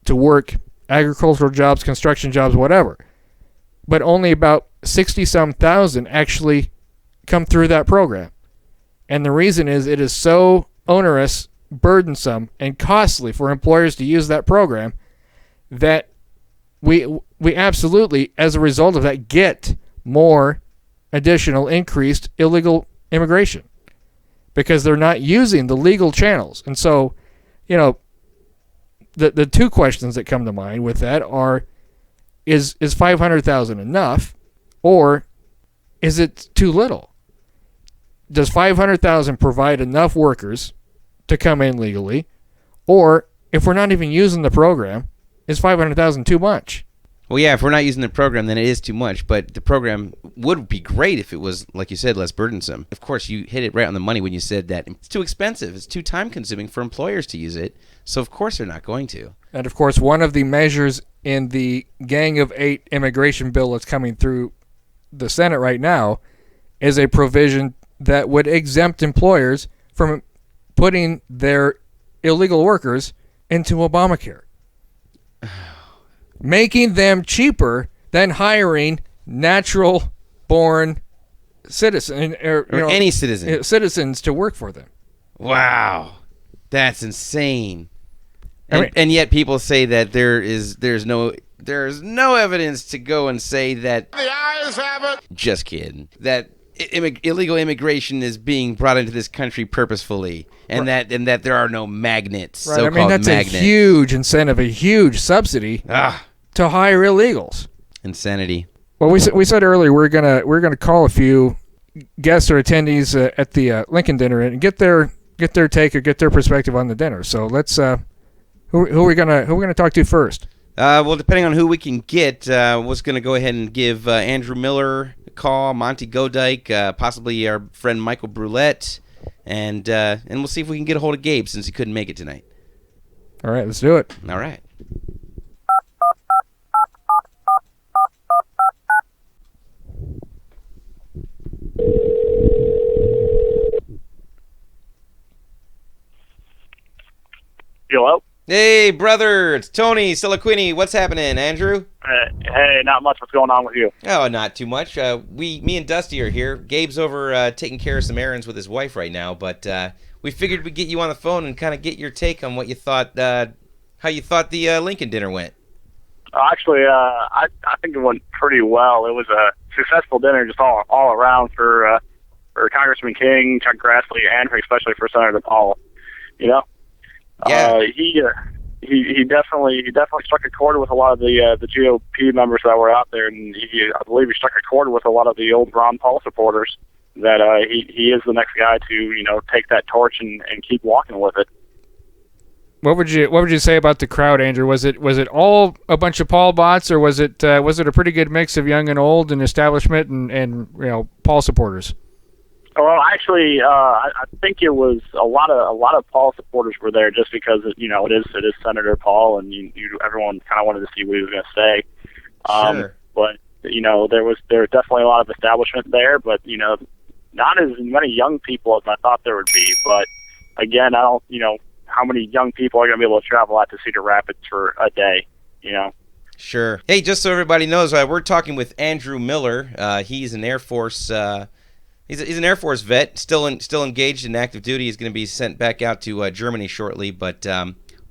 [SPEAKER 3] to work agricultural jobs, construction jobs, whatever. But only about 60-some thousand actually come through that program. And the reason is it is so onerous, burdensome, and costly for employers to use that program that we absolutely, as a result of that, get more additional increased illegal immigration because they're not using the legal channels. And so, the two questions that come to mind with that are, is 500,000 enough, or is it too little? Does 500,000 provide enough workers to come in legally, or if we're not even using the program, is 500,000 too much?
[SPEAKER 2] Well, yeah, if we're not using the program, then it is too much. But the program would be great if it was, like you said, less burdensome. Of course, you hit it right on the money when you said that it's too expensive. It's too time-consuming for employers to use it. So, of course, they're not going to.
[SPEAKER 3] And, of course, one of the measures in the Gang of 8 immigration bill that's coming through the Senate right now is a provision that would exempt employers from putting their illegal workers into Obamacare, making them cheaper than hiring natural-born citizens or
[SPEAKER 2] any citizen
[SPEAKER 3] citizens to work for them.
[SPEAKER 2] Wow, that's insane. And yet people say that there's no evidence to go and say that.
[SPEAKER 9] The ayes have it.
[SPEAKER 2] Just kidding. That illegal immigration is being brought into this country purposefully, and
[SPEAKER 3] right.
[SPEAKER 2] that there are no magnets.
[SPEAKER 3] Right.
[SPEAKER 2] So-called
[SPEAKER 3] that's
[SPEAKER 2] magnets.
[SPEAKER 3] A huge incentive, a huge subsidy to hire illegals.
[SPEAKER 2] Insanity.
[SPEAKER 3] Well, we said earlier we're gonna call a few guests or attendees at the Lincoln dinner and get their take or get their perspective on the dinner. So let's who are we gonna talk to first?
[SPEAKER 2] Well, depending on who we can get, was going to go ahead and give Andrew Miller a call, Monte Goodyk, possibly our friend Michael Brulette, and we'll see if we can get a hold of Gabe since he couldn't make it tonight.
[SPEAKER 3] All right, let's do it.
[SPEAKER 2] All right.
[SPEAKER 10] Hello?
[SPEAKER 2] Hey, brother, it's Tony Seliquini. What's happening, Andrew?
[SPEAKER 10] Hey, not much. What's going on with you?
[SPEAKER 2] Oh, not too much. Me and Dusty are here. Gabe's over taking care of some errands with his wife right now, but we figured we'd get you on the phone and kind of get your take on what you thought, how you thought the Lincoln dinner went.
[SPEAKER 10] Actually, I think it went pretty well. It was a successful dinner just all around for Congressman King, Chuck Grassley, and especially for Senator Paul.
[SPEAKER 2] Yeah.
[SPEAKER 10] He definitely struck a chord with a lot of the GOP members that were out there, and I believe he struck a chord with a lot of the old Ron Paul supporters that he is the next guy to take that torch and keep walking with it.
[SPEAKER 3] What would you say about the crowd, Andrew? Was it all a bunch of Paul bots, or was it a pretty good mix of young and old and establishment and Paul supporters?
[SPEAKER 10] Well, actually, I think it was a lot of Paul supporters were there just because it is Senator Paul, and everyone kind of wanted to see what he was going to say.
[SPEAKER 2] Sure.
[SPEAKER 10] But there was definitely a lot of establishment there, but not as many young people as I thought there would be. But again, I don't how many young people are going to be able to travel out to Cedar Rapids for a day.
[SPEAKER 2] Sure. Hey, just so everybody knows, we're talking with Andrew Miller. He's an Air Force He's an Air Force vet, still engaged in active duty. He's going to be sent back out to Germany shortly, but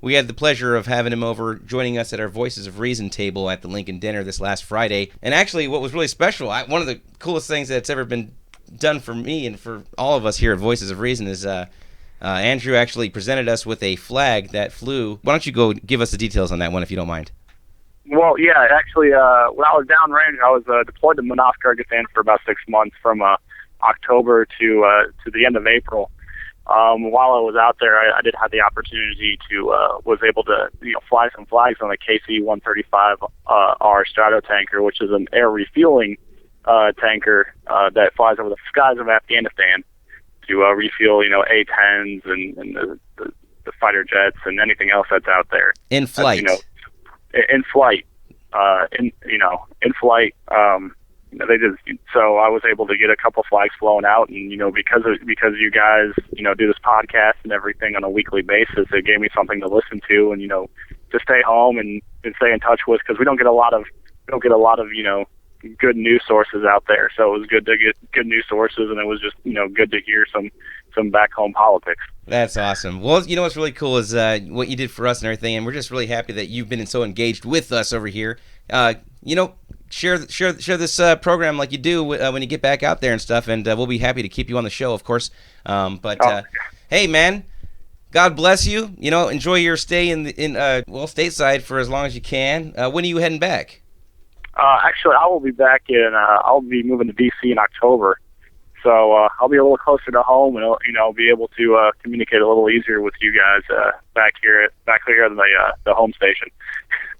[SPEAKER 2] we had the pleasure of having him over, joining us at our Voices of Reason table at the Lincoln Dinner this last Friday. And actually, what was really special, one of the coolest things that's ever been done for me and for all of us here at Voices of Reason is Andrew actually presented us with a flag that flew. Why don't you go give us the details on that one, if you don't mind?
[SPEAKER 10] Well, yeah, actually, when I was downrange, I was deployed to Manas, Kyrgyzstan for about 6 months, from October to the end of April. While I was out there, I did have the opportunity to was able to fly some flags on the KC-135R Stratotanker, which is an air refueling tanker that flies over the skies of Afghanistan to refuel A-10s and the fighter jets and anything else that's out there
[SPEAKER 2] in flight.
[SPEAKER 10] In flight. In flight. They just, so I was able to get a couple flags flown out, and because you guys do this podcast and everything on a weekly basis, it gave me something to listen to and to stay home and stay in touch with, because we don't get a lot of good news sources out there. So it was good to get good news sources, and it was just good to hear some back home politics.
[SPEAKER 2] That's awesome. Well, what's really cool is what you did for us and everything, and we're just really happy that you've been so engaged with us over here. Share this program like you do when you get back out there and stuff, and we'll be happy to keep you on the show, of course. Hey, man, God bless you. Enjoy your stay in stateside for as long as you can. When are you heading back?
[SPEAKER 10] Actually, I will be back I'll be moving to D.C. in October. So I'll be a little closer to home, and I'll be able to communicate a little easier with you guys back here at the home station.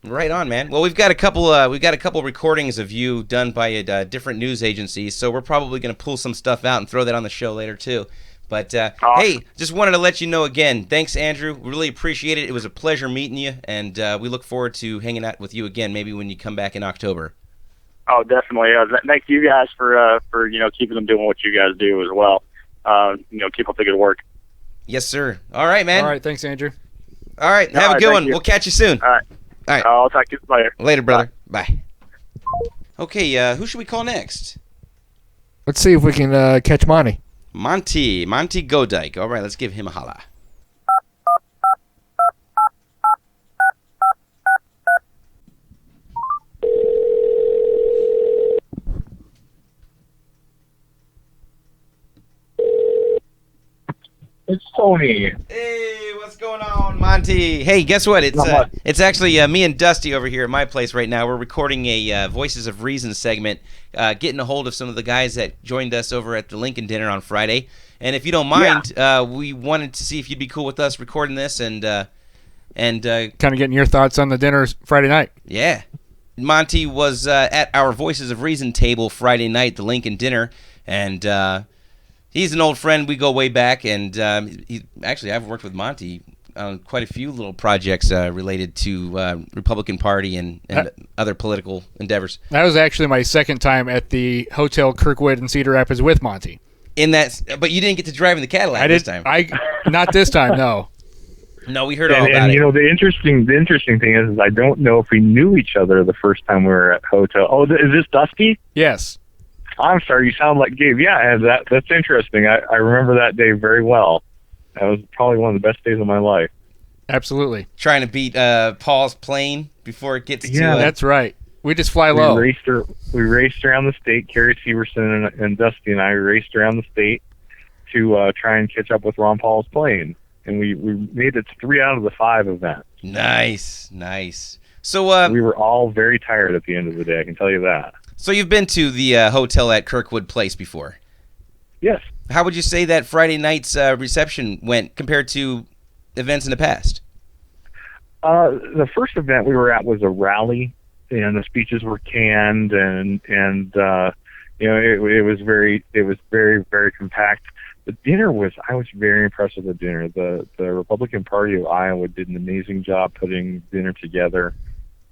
[SPEAKER 2] Right on, man. Well, we've got a couple recordings of you done by different news agencies, so we're probably going to pull some stuff out and throw that on the show later too. But hey, just wanted to let you know again. Thanks, Andrew. We really appreciate it. It was a pleasure meeting you, and we look forward to hanging out with you again, maybe when you come back in October.
[SPEAKER 10] Oh, definitely. Thank you guys for keeping them doing what you guys do as well. Keep up the good work.
[SPEAKER 2] Yes, sir. All right, man.
[SPEAKER 3] All right, thanks, Andrew.
[SPEAKER 2] All right, have a good one. We'll catch you soon.
[SPEAKER 10] All right.
[SPEAKER 2] All right.
[SPEAKER 10] I'll talk to you later.
[SPEAKER 2] Later, brother. Bye. Okay, who should we call next?
[SPEAKER 3] Let's see if we can catch Monte.
[SPEAKER 2] Monte Goodyk. All right, let's give him a holla.
[SPEAKER 15] It's Tony.
[SPEAKER 2] Hey, what's going on, Monte? Hey, guess what? It's actually me and Dusty over here at my place right now. We're recording a Voices of Reason segment, getting a hold of some of the guys that joined us over at the Lincoln Dinner on Friday. And if you don't mind, we wanted to see if you'd be cool with us recording this and kind
[SPEAKER 3] of getting your thoughts on the dinner Friday night.
[SPEAKER 2] Yeah. Monte was at our Voices of Reason table Friday night, the Lincoln Dinner, and he's an old friend. We go way back, and I've worked with Monte on quite a few little projects related to Republican Party and other political endeavors.
[SPEAKER 3] That was actually my second time at the Hotel Kirkwood in Cedar Rapids with Monte.
[SPEAKER 2] But you didn't get to drive in the Cadillac this time.
[SPEAKER 3] Not this time, no.
[SPEAKER 2] No, we heard all about it.
[SPEAKER 15] The interesting thing is I don't know if we knew each other the first time we were at Hotel. Oh, is this Dusty?
[SPEAKER 3] Yes.
[SPEAKER 15] I'm sorry, you sound like Gabe. Yeah, that's interesting. I remember that day very well. That was probably one of the best days of my life.
[SPEAKER 3] Absolutely.
[SPEAKER 2] Trying to beat Paul's plane before it gets to...
[SPEAKER 3] Yeah, that's right. We just fly low.
[SPEAKER 15] We raced around the state. Kerry Severson and Dusty and I raced around the state to try and catch up with Ron Paul's plane. And we made it to 3 out of the 5 events.
[SPEAKER 2] Nice. So
[SPEAKER 15] we were all very tired at the end of the day, I can tell you that.
[SPEAKER 2] So you've been to the hotel at Kirkwood Place before?
[SPEAKER 15] Yes.
[SPEAKER 2] How would you say that Friday night's reception went compared to events in the past?
[SPEAKER 15] The first event we were at was a rally, and the speeches were canned, and it was very, very compact. The dinner I was very impressed with the dinner. The Republican Party of Iowa did an amazing job putting dinner together.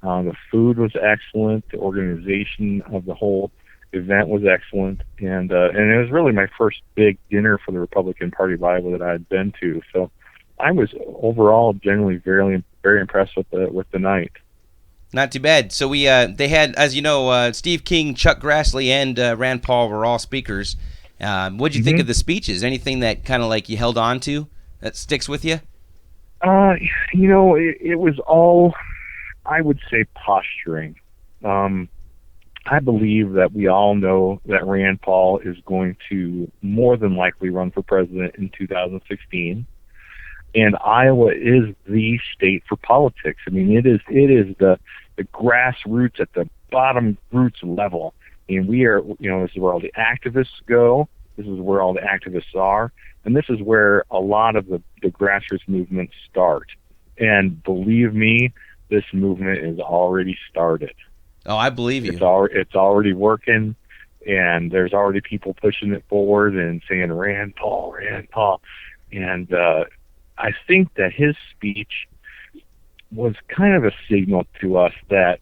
[SPEAKER 15] The food was excellent. The organization of the whole event was excellent, and it was really my first big dinner for the Republican Party of Iowa that I had been to. So I was overall generally very, very impressed with the night.
[SPEAKER 2] Not too bad. So they had, as you know, Steve King, Chuck Grassley, and Rand Paul were all speakers. What'd you think of the speeches? Anything that kind of like you held on to that sticks with you?
[SPEAKER 15] It was all, I would say, posturing. I believe that we all know that Rand Paul is going to more than likely run for president in 2016. And Iowa is the state for politics. I mean, it is the grassroots at the bottom roots level. And we are, this is where all the activists go. This is where all the activists are. And this is where a lot of the grassroots movements start. And believe me, this movement is already started.
[SPEAKER 2] Oh, I believe you.
[SPEAKER 15] It's already working, and there's already people pushing it forward and saying, Rand Paul, Rand Paul. And I think that his speech was kind of a signal to us that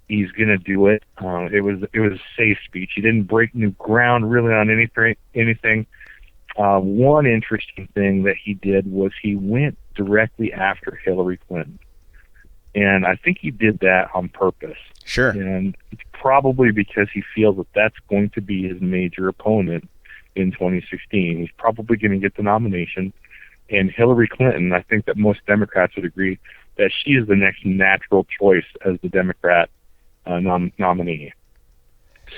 [SPEAKER 15] he's going to do it. It was a safe speech. He didn't break new ground really on anything. One interesting thing that he did was he went directly after Hillary Clinton. And I think he did that on purpose.
[SPEAKER 2] Sure.
[SPEAKER 15] And it's probably because he feels that that's going to be his major opponent in 2016. He's probably going to get the nomination. And Hillary Clinton, I think that most Democrats would agree that she is the next natural choice as the Democrat nominee.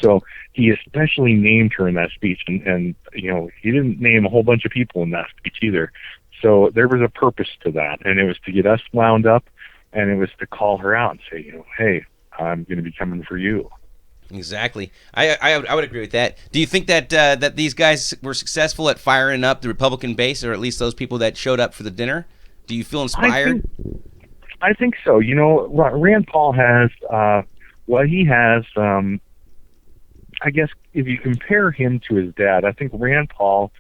[SPEAKER 15] So he especially named her in that speech. And he didn't name a whole bunch of people in that speech either. So there was a purpose to that. And it was to get us wound up. And it was to call her out and say, hey, I'm going to be coming for you.
[SPEAKER 2] Exactly. I would agree with that. Do you think that that these guys were successful at firing up the Republican base, or at least those people that showed up for the dinner? Do you feel inspired?
[SPEAKER 15] I think so. Rand Paul has he has. I guess if you compare him to his dad, I think Rand Paul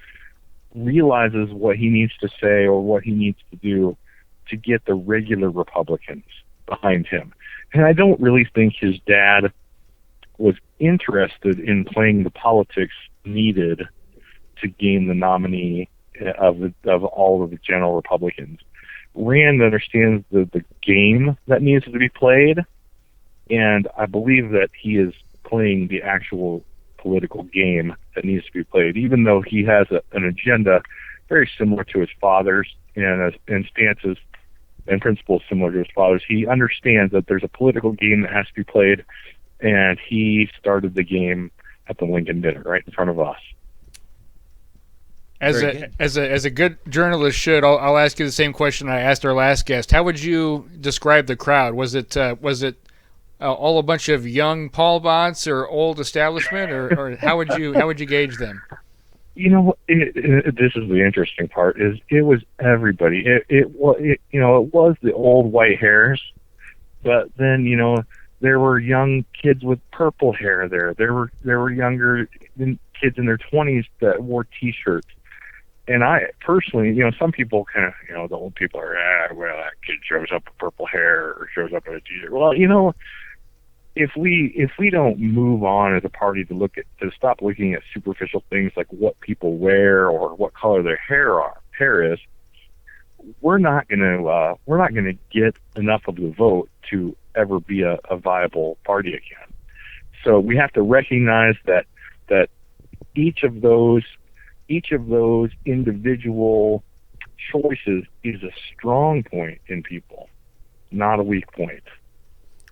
[SPEAKER 15] realizes what he needs to say or what he needs to do to get the regular Republicans behind him. And I don't really think his dad was interested in playing the politics needed to gain the nominee of all of the general Republicans. Rand understands the game that needs to be played, and I believe that he is playing the actual political game that needs to be played, even though he has an agenda very similar to his father's and stances and principles similar to his father's. He understands that there's a political game that has to be played, and he started the game at the Lincoln dinner right in front of us.
[SPEAKER 3] As a good journalist should, I'll ask you the same question I asked our last guest. How would you describe the crowd? Was it all a bunch of young Paul bots or old establishment, or how would you gauge them?
[SPEAKER 15] This is the interesting part. Is it was everybody. It was the old white hairs, but then there were young kids with purple hair there. There were younger kids in their 20s that wore T-shirts. And I personally, some people kind of, the old people are, that kid shows up with purple hair or shows up in a T-shirt. Well, if we don't move on as a party to stop looking at superficial things like what people wear or what color their hair is, we're not gonna get enough of the vote to ever be a viable party again. So we have to recognize that each of those individual choices is a strong point in people, not a weak point.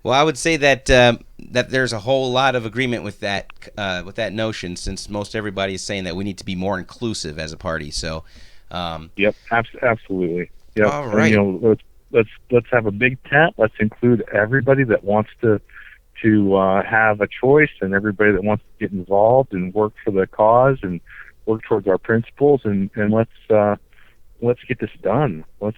[SPEAKER 2] Well, I would say that that there's a whole lot of agreement with that notion, since most everybody is saying that we need to be more inclusive as a party. So,
[SPEAKER 15] yep, absolutely. Yep.
[SPEAKER 2] All right.
[SPEAKER 15] And, let's have a big tent. Let's include everybody that wants to have a choice, and everybody that wants to get involved and work for the cause and work towards our principles, and let's get this done. Let's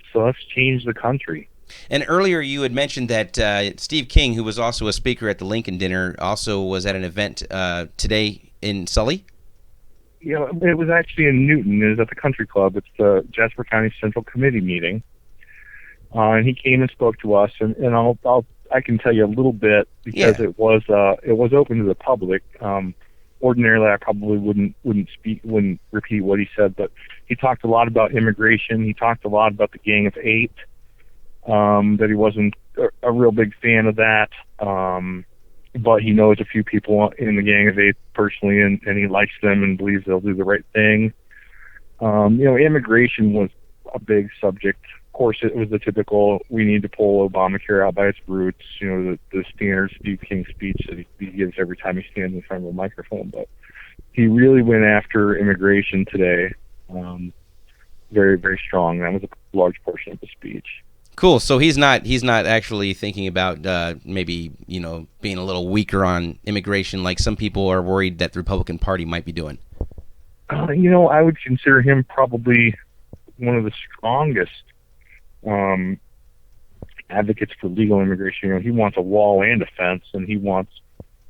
[SPEAKER 15] change the country.
[SPEAKER 2] And earlier you had mentioned that Steve King, who was also a speaker at the Lincoln dinner, also was at an event today in Sully?
[SPEAKER 15] It was actually in Newton. It was at the Country Club. It's the Jasper County Central Committee meeting. And he came and spoke to us, and I can tell you a little bit because it was open to the public. Ordinarily, I probably wouldn't repeat what he said, but he talked a lot about immigration. He talked a lot about the Gang of Eight. That he wasn't a real big fan of that. but he knows a few people in the gang of eight personally, and he likes them and believes they'll do the right thing. Immigration was a big subject. Of course, it was the typical, we need to pull Obamacare out by its roots, the standard Steve King speech that he gives every time he stands in front of a microphone. But he really went after immigration today, very, very strong. That was a large portion of the speech.
[SPEAKER 2] Cool. So he's not actually thinking about maybe being a little weaker on immigration like some people are worried that the Republican Party might be doing.
[SPEAKER 15] I would consider him probably one of the strongest advocates for legal immigration. He wants a wall and a fence, and he wants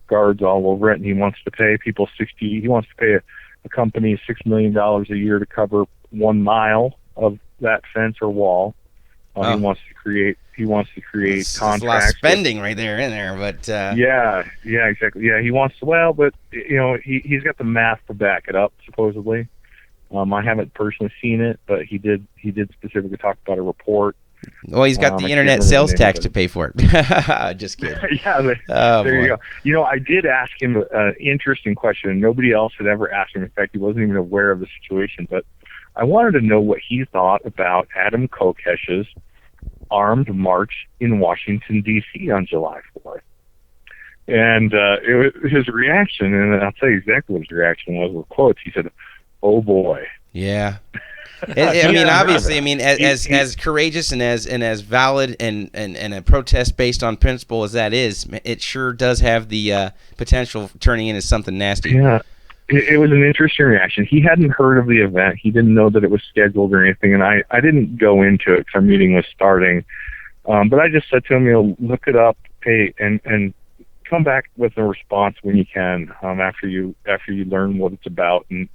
[SPEAKER 15] guards all over it, and he wants to pay people He wants to pay a company $6 million a year to cover 1 mile of that fence or wall. He wants to create contracts.
[SPEAKER 2] That's a lot of spending right there in there, but
[SPEAKER 15] yeah, exactly. Yeah, he wants to. But he's got the math to back it up. Supposedly, I haven't personally seen it, but he did specifically talk about a report.
[SPEAKER 2] Well, he's got the internet sales tax to pay for it. Just kidding.
[SPEAKER 15] Yeah, there you go. I did ask him an interesting question. Nobody else had ever asked him. In fact, he wasn't even aware of the situation, but I wanted to know what he thought about Adam Kokesh's armed march in Washington, D.C. on July 4th. And it was his reaction, and I'll tell you exactly what his reaction was with quotes. He said, "Oh, boy."
[SPEAKER 2] Yeah. Obviously, as courageous and as valid and a protest based on principle as that is, it sure does have the potential of turning into something nasty.
[SPEAKER 15] Yeah. It was an interesting reaction. He hadn't heard of the event. He didn't know that it was scheduled or anything, and I didn't go into it because our meeting was starting. But I just said to him, look it up, and come back with a response when you can after you learn what it's about and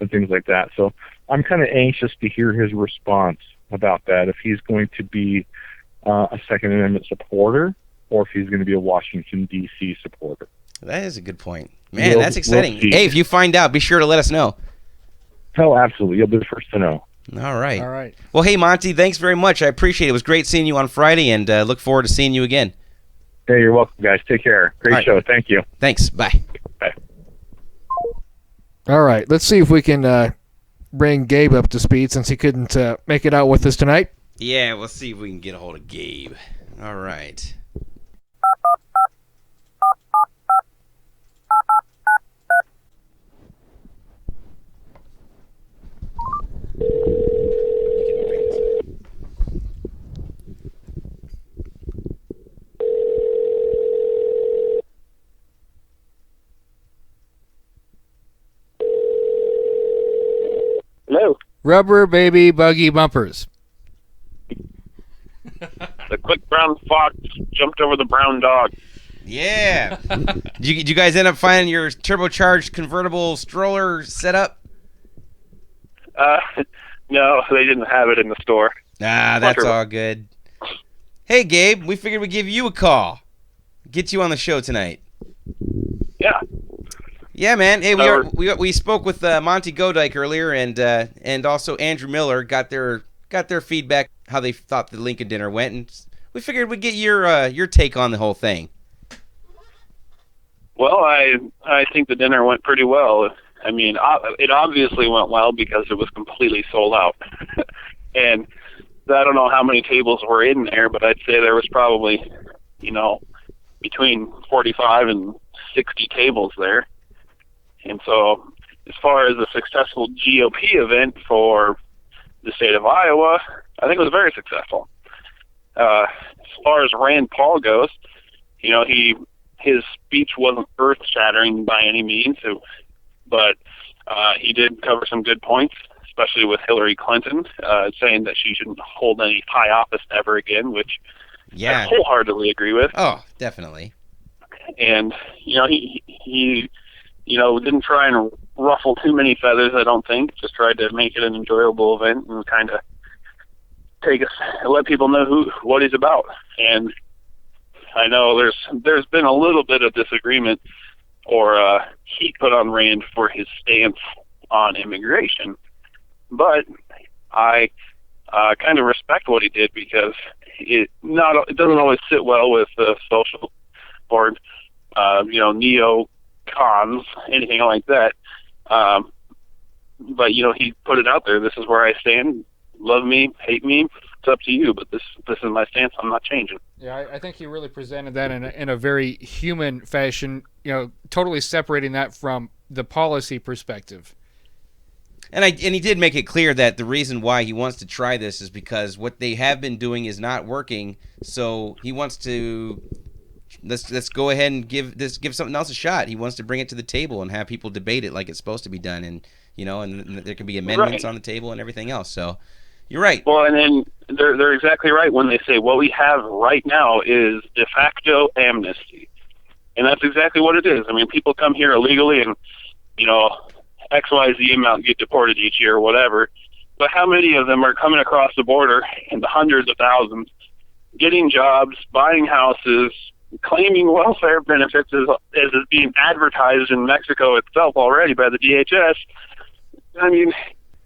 [SPEAKER 15] things like that. So I'm kind of anxious to hear his response about that, if he's going to be a Second Amendment supporter or if he's going to be a Washington, D.C. supporter.
[SPEAKER 2] That is a good point. Man, that's exciting. Hey, if you find out, be sure to let us know.
[SPEAKER 15] Oh, absolutely. You'll be the first to know.
[SPEAKER 2] All right. Well, hey, Monte, thanks very much. I appreciate it. It was great seeing you on Friday, and look forward to seeing you again.
[SPEAKER 15] Hey, you're welcome, guys. Take care. Great show. Thank you.
[SPEAKER 2] Thanks. Bye.
[SPEAKER 15] Bye.
[SPEAKER 3] All right. Let's see if we can bring Gabe up to speed since he couldn't make it out with us tonight.
[SPEAKER 2] Yeah, we'll see if we can get a hold of Gabe. All right.
[SPEAKER 16] Hello.
[SPEAKER 3] Rubber baby buggy bumpers.
[SPEAKER 16] The quick brown fox jumped over the brown dog.
[SPEAKER 2] Yeah. Did you guys end up finding your turbocharged convertible stroller set up?
[SPEAKER 16] No, they didn't have it in the store.
[SPEAKER 2] That's all good. Hey, Gabe, we figured we'd give you a call. Get you on the show tonight.
[SPEAKER 16] Yeah.
[SPEAKER 2] Yeah, man. Hey, we spoke with Monte Goodyk earlier, and also Andrew Miller got their feedback, how they thought the Lincoln dinner went, and we figured we'd get your take on the whole thing.
[SPEAKER 16] Well, I think the dinner went pretty well. I mean, it obviously went well because it was completely sold out. And I don't know how many tables were in there, but I'd say there was probably, between 45 and 60 tables there. And so as far as a successful GOP event for the state of Iowa, I think it was very successful. As far as Rand Paul goes, his speech wasn't earth-shattering by any means, but he did cover some good points, especially with Hillary Clinton, saying that she shouldn't hold any high office ever again, which I wholeheartedly agree with.
[SPEAKER 2] Oh, definitely.
[SPEAKER 16] And, he didn't try and ruffle too many feathers, I don't think. Just tried to make it an enjoyable event and kind of let people know what he's about. And I know there's been a little bit of disagreement or heat put on Rand for his stance on immigration, but I kind of respect what he did because it doesn't always sit well with the social or neo-cons, anything like that. But, he put it out there. This is where I stand. Love me, hate me. It's up to you, but this is my stance. I'm not changing.
[SPEAKER 3] Yeah, I think he really presented that in a very human fashion, totally separating that from the policy perspective.
[SPEAKER 2] And he did make it clear that the reason why he wants to try this is because what they have been doing is not working. So he wants to let's go ahead and give something else a shot. He wants to bring it to the table and have people debate it like it's supposed to be done, and and there can be amendments on the table and everything else. So you're right.
[SPEAKER 16] Well, and then they're exactly right when they say what we have right now is de facto amnesty, and that's exactly what it is. I mean, people come here illegally and XYZ amount get deported each year or whatever, but how many of them are coming across the border in the hundreds of thousands, getting jobs, buying houses, claiming welfare benefits as it's being advertised in Mexico itself already by the DHS? I mean,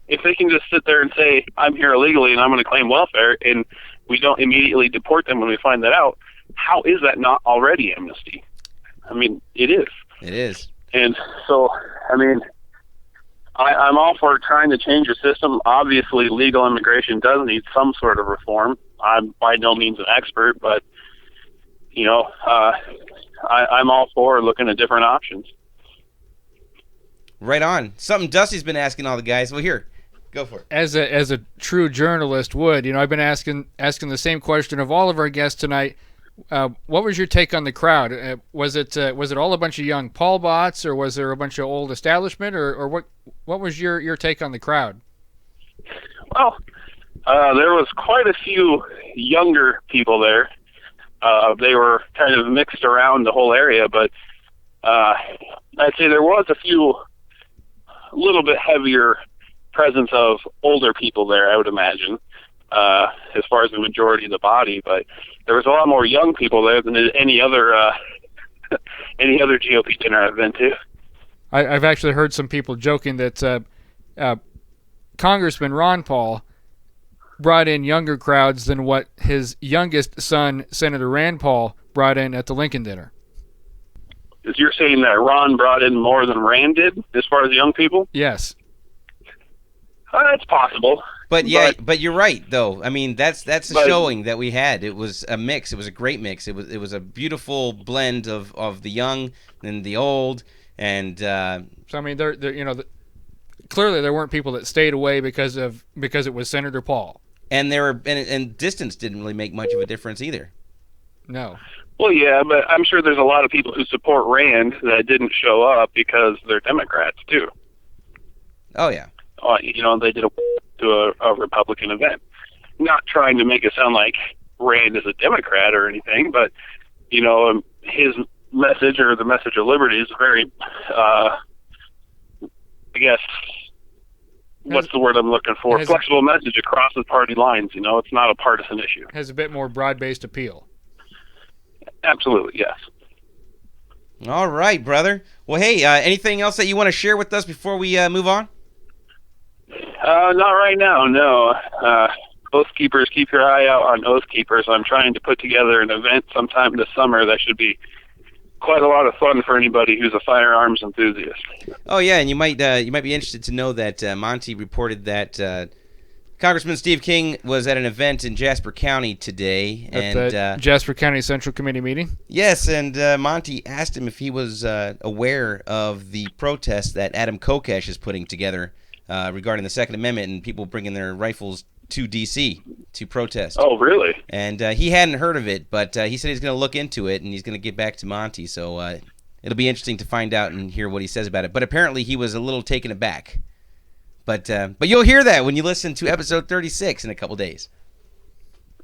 [SPEAKER 16] if they can just sit there and say, I'm here illegally and I'm going to claim welfare, and we don't immediately deport them when we find that out, how is that not already amnesty? I mean, it is.
[SPEAKER 2] It is.
[SPEAKER 16] And so, I mean, I'm all for trying to change the system. Obviously, legal immigration does need some sort of reform. I'm by no means an expert, but, I'm all for looking at different options.
[SPEAKER 2] Right on. Something Dusty's been asking all the guys. Well, here, go for it.
[SPEAKER 3] As a true journalist would, I've been asking the same question of all of our guests tonight. What was your take on the crowd? Was it all a bunch of young Paul bots, or was there a bunch of old establishment, or what was your take on the crowd?
[SPEAKER 16] Well, there was quite a few younger people there. They were kind of mixed around the whole area, but I'd say there was a little bit heavier presence of older people there, I would imagine, as far as the majority of the body. But there was a lot more young people there than any other GOP dinner I've been to.
[SPEAKER 3] I've actually heard some people joking that Congressman Ron Paul brought in younger crowds than what his youngest son, Senator Rand Paul, brought in at the Lincoln dinner.
[SPEAKER 16] Is you're saying that Ron brought in more than Rand did as far as young people?
[SPEAKER 3] Yes.
[SPEAKER 16] It's possible.
[SPEAKER 2] But you're right though. I mean, that's a showing that we had. It was a mix. It was a great mix. It was a beautiful blend of the young and the old, and
[SPEAKER 3] so I mean, clearly there weren't people that stayed away because it was Senator Paul.
[SPEAKER 2] And and distance didn't really make much of a difference either.
[SPEAKER 3] No.
[SPEAKER 16] Well, yeah, but I'm sure there's a lot of people who support Rand that didn't show up because they're Democrats too.
[SPEAKER 2] Oh yeah.
[SPEAKER 16] They did a Republican event. Not trying to make it sound like Rand is a Democrat or anything, but his message, or the message of liberty, is very, I guess, what's the word I'm looking for? Flexible message across the party lines. It's not a partisan issue.
[SPEAKER 3] Has a bit more broad-based appeal.
[SPEAKER 16] Absolutely, yes.
[SPEAKER 2] All right, brother. Well, hey, anything else that you want to share with us before we move on?
[SPEAKER 16] Not right now, no. Oath Keepers, keep your eye out on Oath Keepers. I'm trying to put together an event sometime this summer that should be quite a lot of fun for anybody who's a firearms enthusiast.
[SPEAKER 2] Oh yeah, and you might be interested to know that Monte reported that Congressman Steve King was at an event in Jasper County today.
[SPEAKER 3] At the Jasper County Central Committee meeting?
[SPEAKER 2] Yes, and Monte asked him if he was aware of the protest that Adam Kokesh is putting together regarding the Second Amendment and people bringing their rifles to D.C. to protest.
[SPEAKER 16] Oh, really?
[SPEAKER 2] And he hadn't heard of it, but he said he's going to look into it and he's going to get back to Monte. So it'll be interesting to find out and hear what he says about it. But apparently he was a little taken aback. But you'll hear that when you listen to episode 36 in a couple days.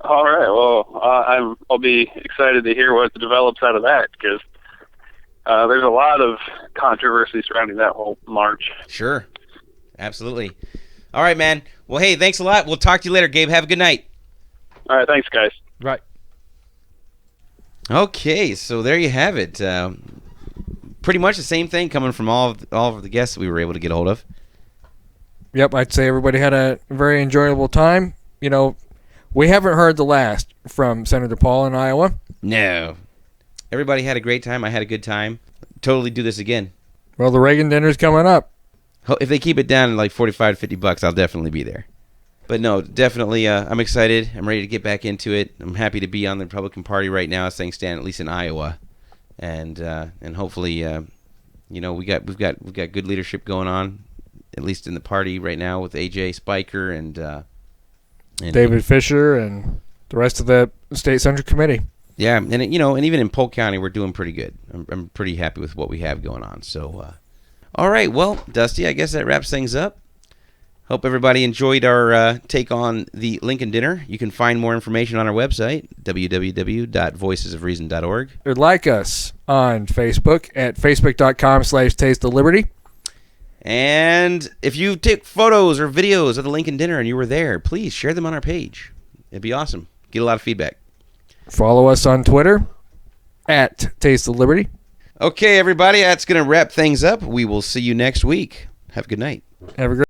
[SPEAKER 16] All right. Well, I'll be excited to hear what develops out of that, because there's a lot of controversy surrounding that whole march.
[SPEAKER 2] Sure. Absolutely. All right, man. Well, hey, thanks a lot. We'll talk to you later, Gabe. Have a good night.
[SPEAKER 16] All right. Thanks, guys.
[SPEAKER 3] Right.
[SPEAKER 2] Okay, so there you have it. Pretty much the same thing coming from all of the guests that we were able to get a hold of.
[SPEAKER 3] Yep, I'd say everybody had a very enjoyable time. We haven't heard the last from Senator Paul in Iowa.
[SPEAKER 2] No. Everybody had a great time. I had a good time. Totally do this again.
[SPEAKER 3] Well, the Reagan dinner's coming up.
[SPEAKER 2] If they keep it down to like $45 to $50, I'll definitely be there. But no, definitely, I'm excited. I'm ready to get back into it. I'm happy to be on the Republican Party right now, as things stand, at least in Iowa, and hopefully, we've got good leadership going on, at least in the party right now with AJ Spiker and
[SPEAKER 3] David Fisher and the rest of the state central committee.
[SPEAKER 2] Yeah, and and even in Polk County, we're doing pretty good. I'm pretty happy with what we have going on. So, all right, well, Dusty, I guess that wraps things up. Hope everybody enjoyed our take on the Lincoln Dinner. You can find more information on our website, www.voicesofreason.org.
[SPEAKER 3] Or like us on Facebook at facebook.com/tasteofliberty.
[SPEAKER 2] And if you take photos or videos of the Lincoln Dinner and you were there, please share them on our page. It'd be awesome. Get a lot of feedback.
[SPEAKER 3] Follow us on Twitter at Taste of Liberty.
[SPEAKER 2] Okay, everybody, that's going to wrap things up. We will see you next week. Have a good night.
[SPEAKER 3] Have a great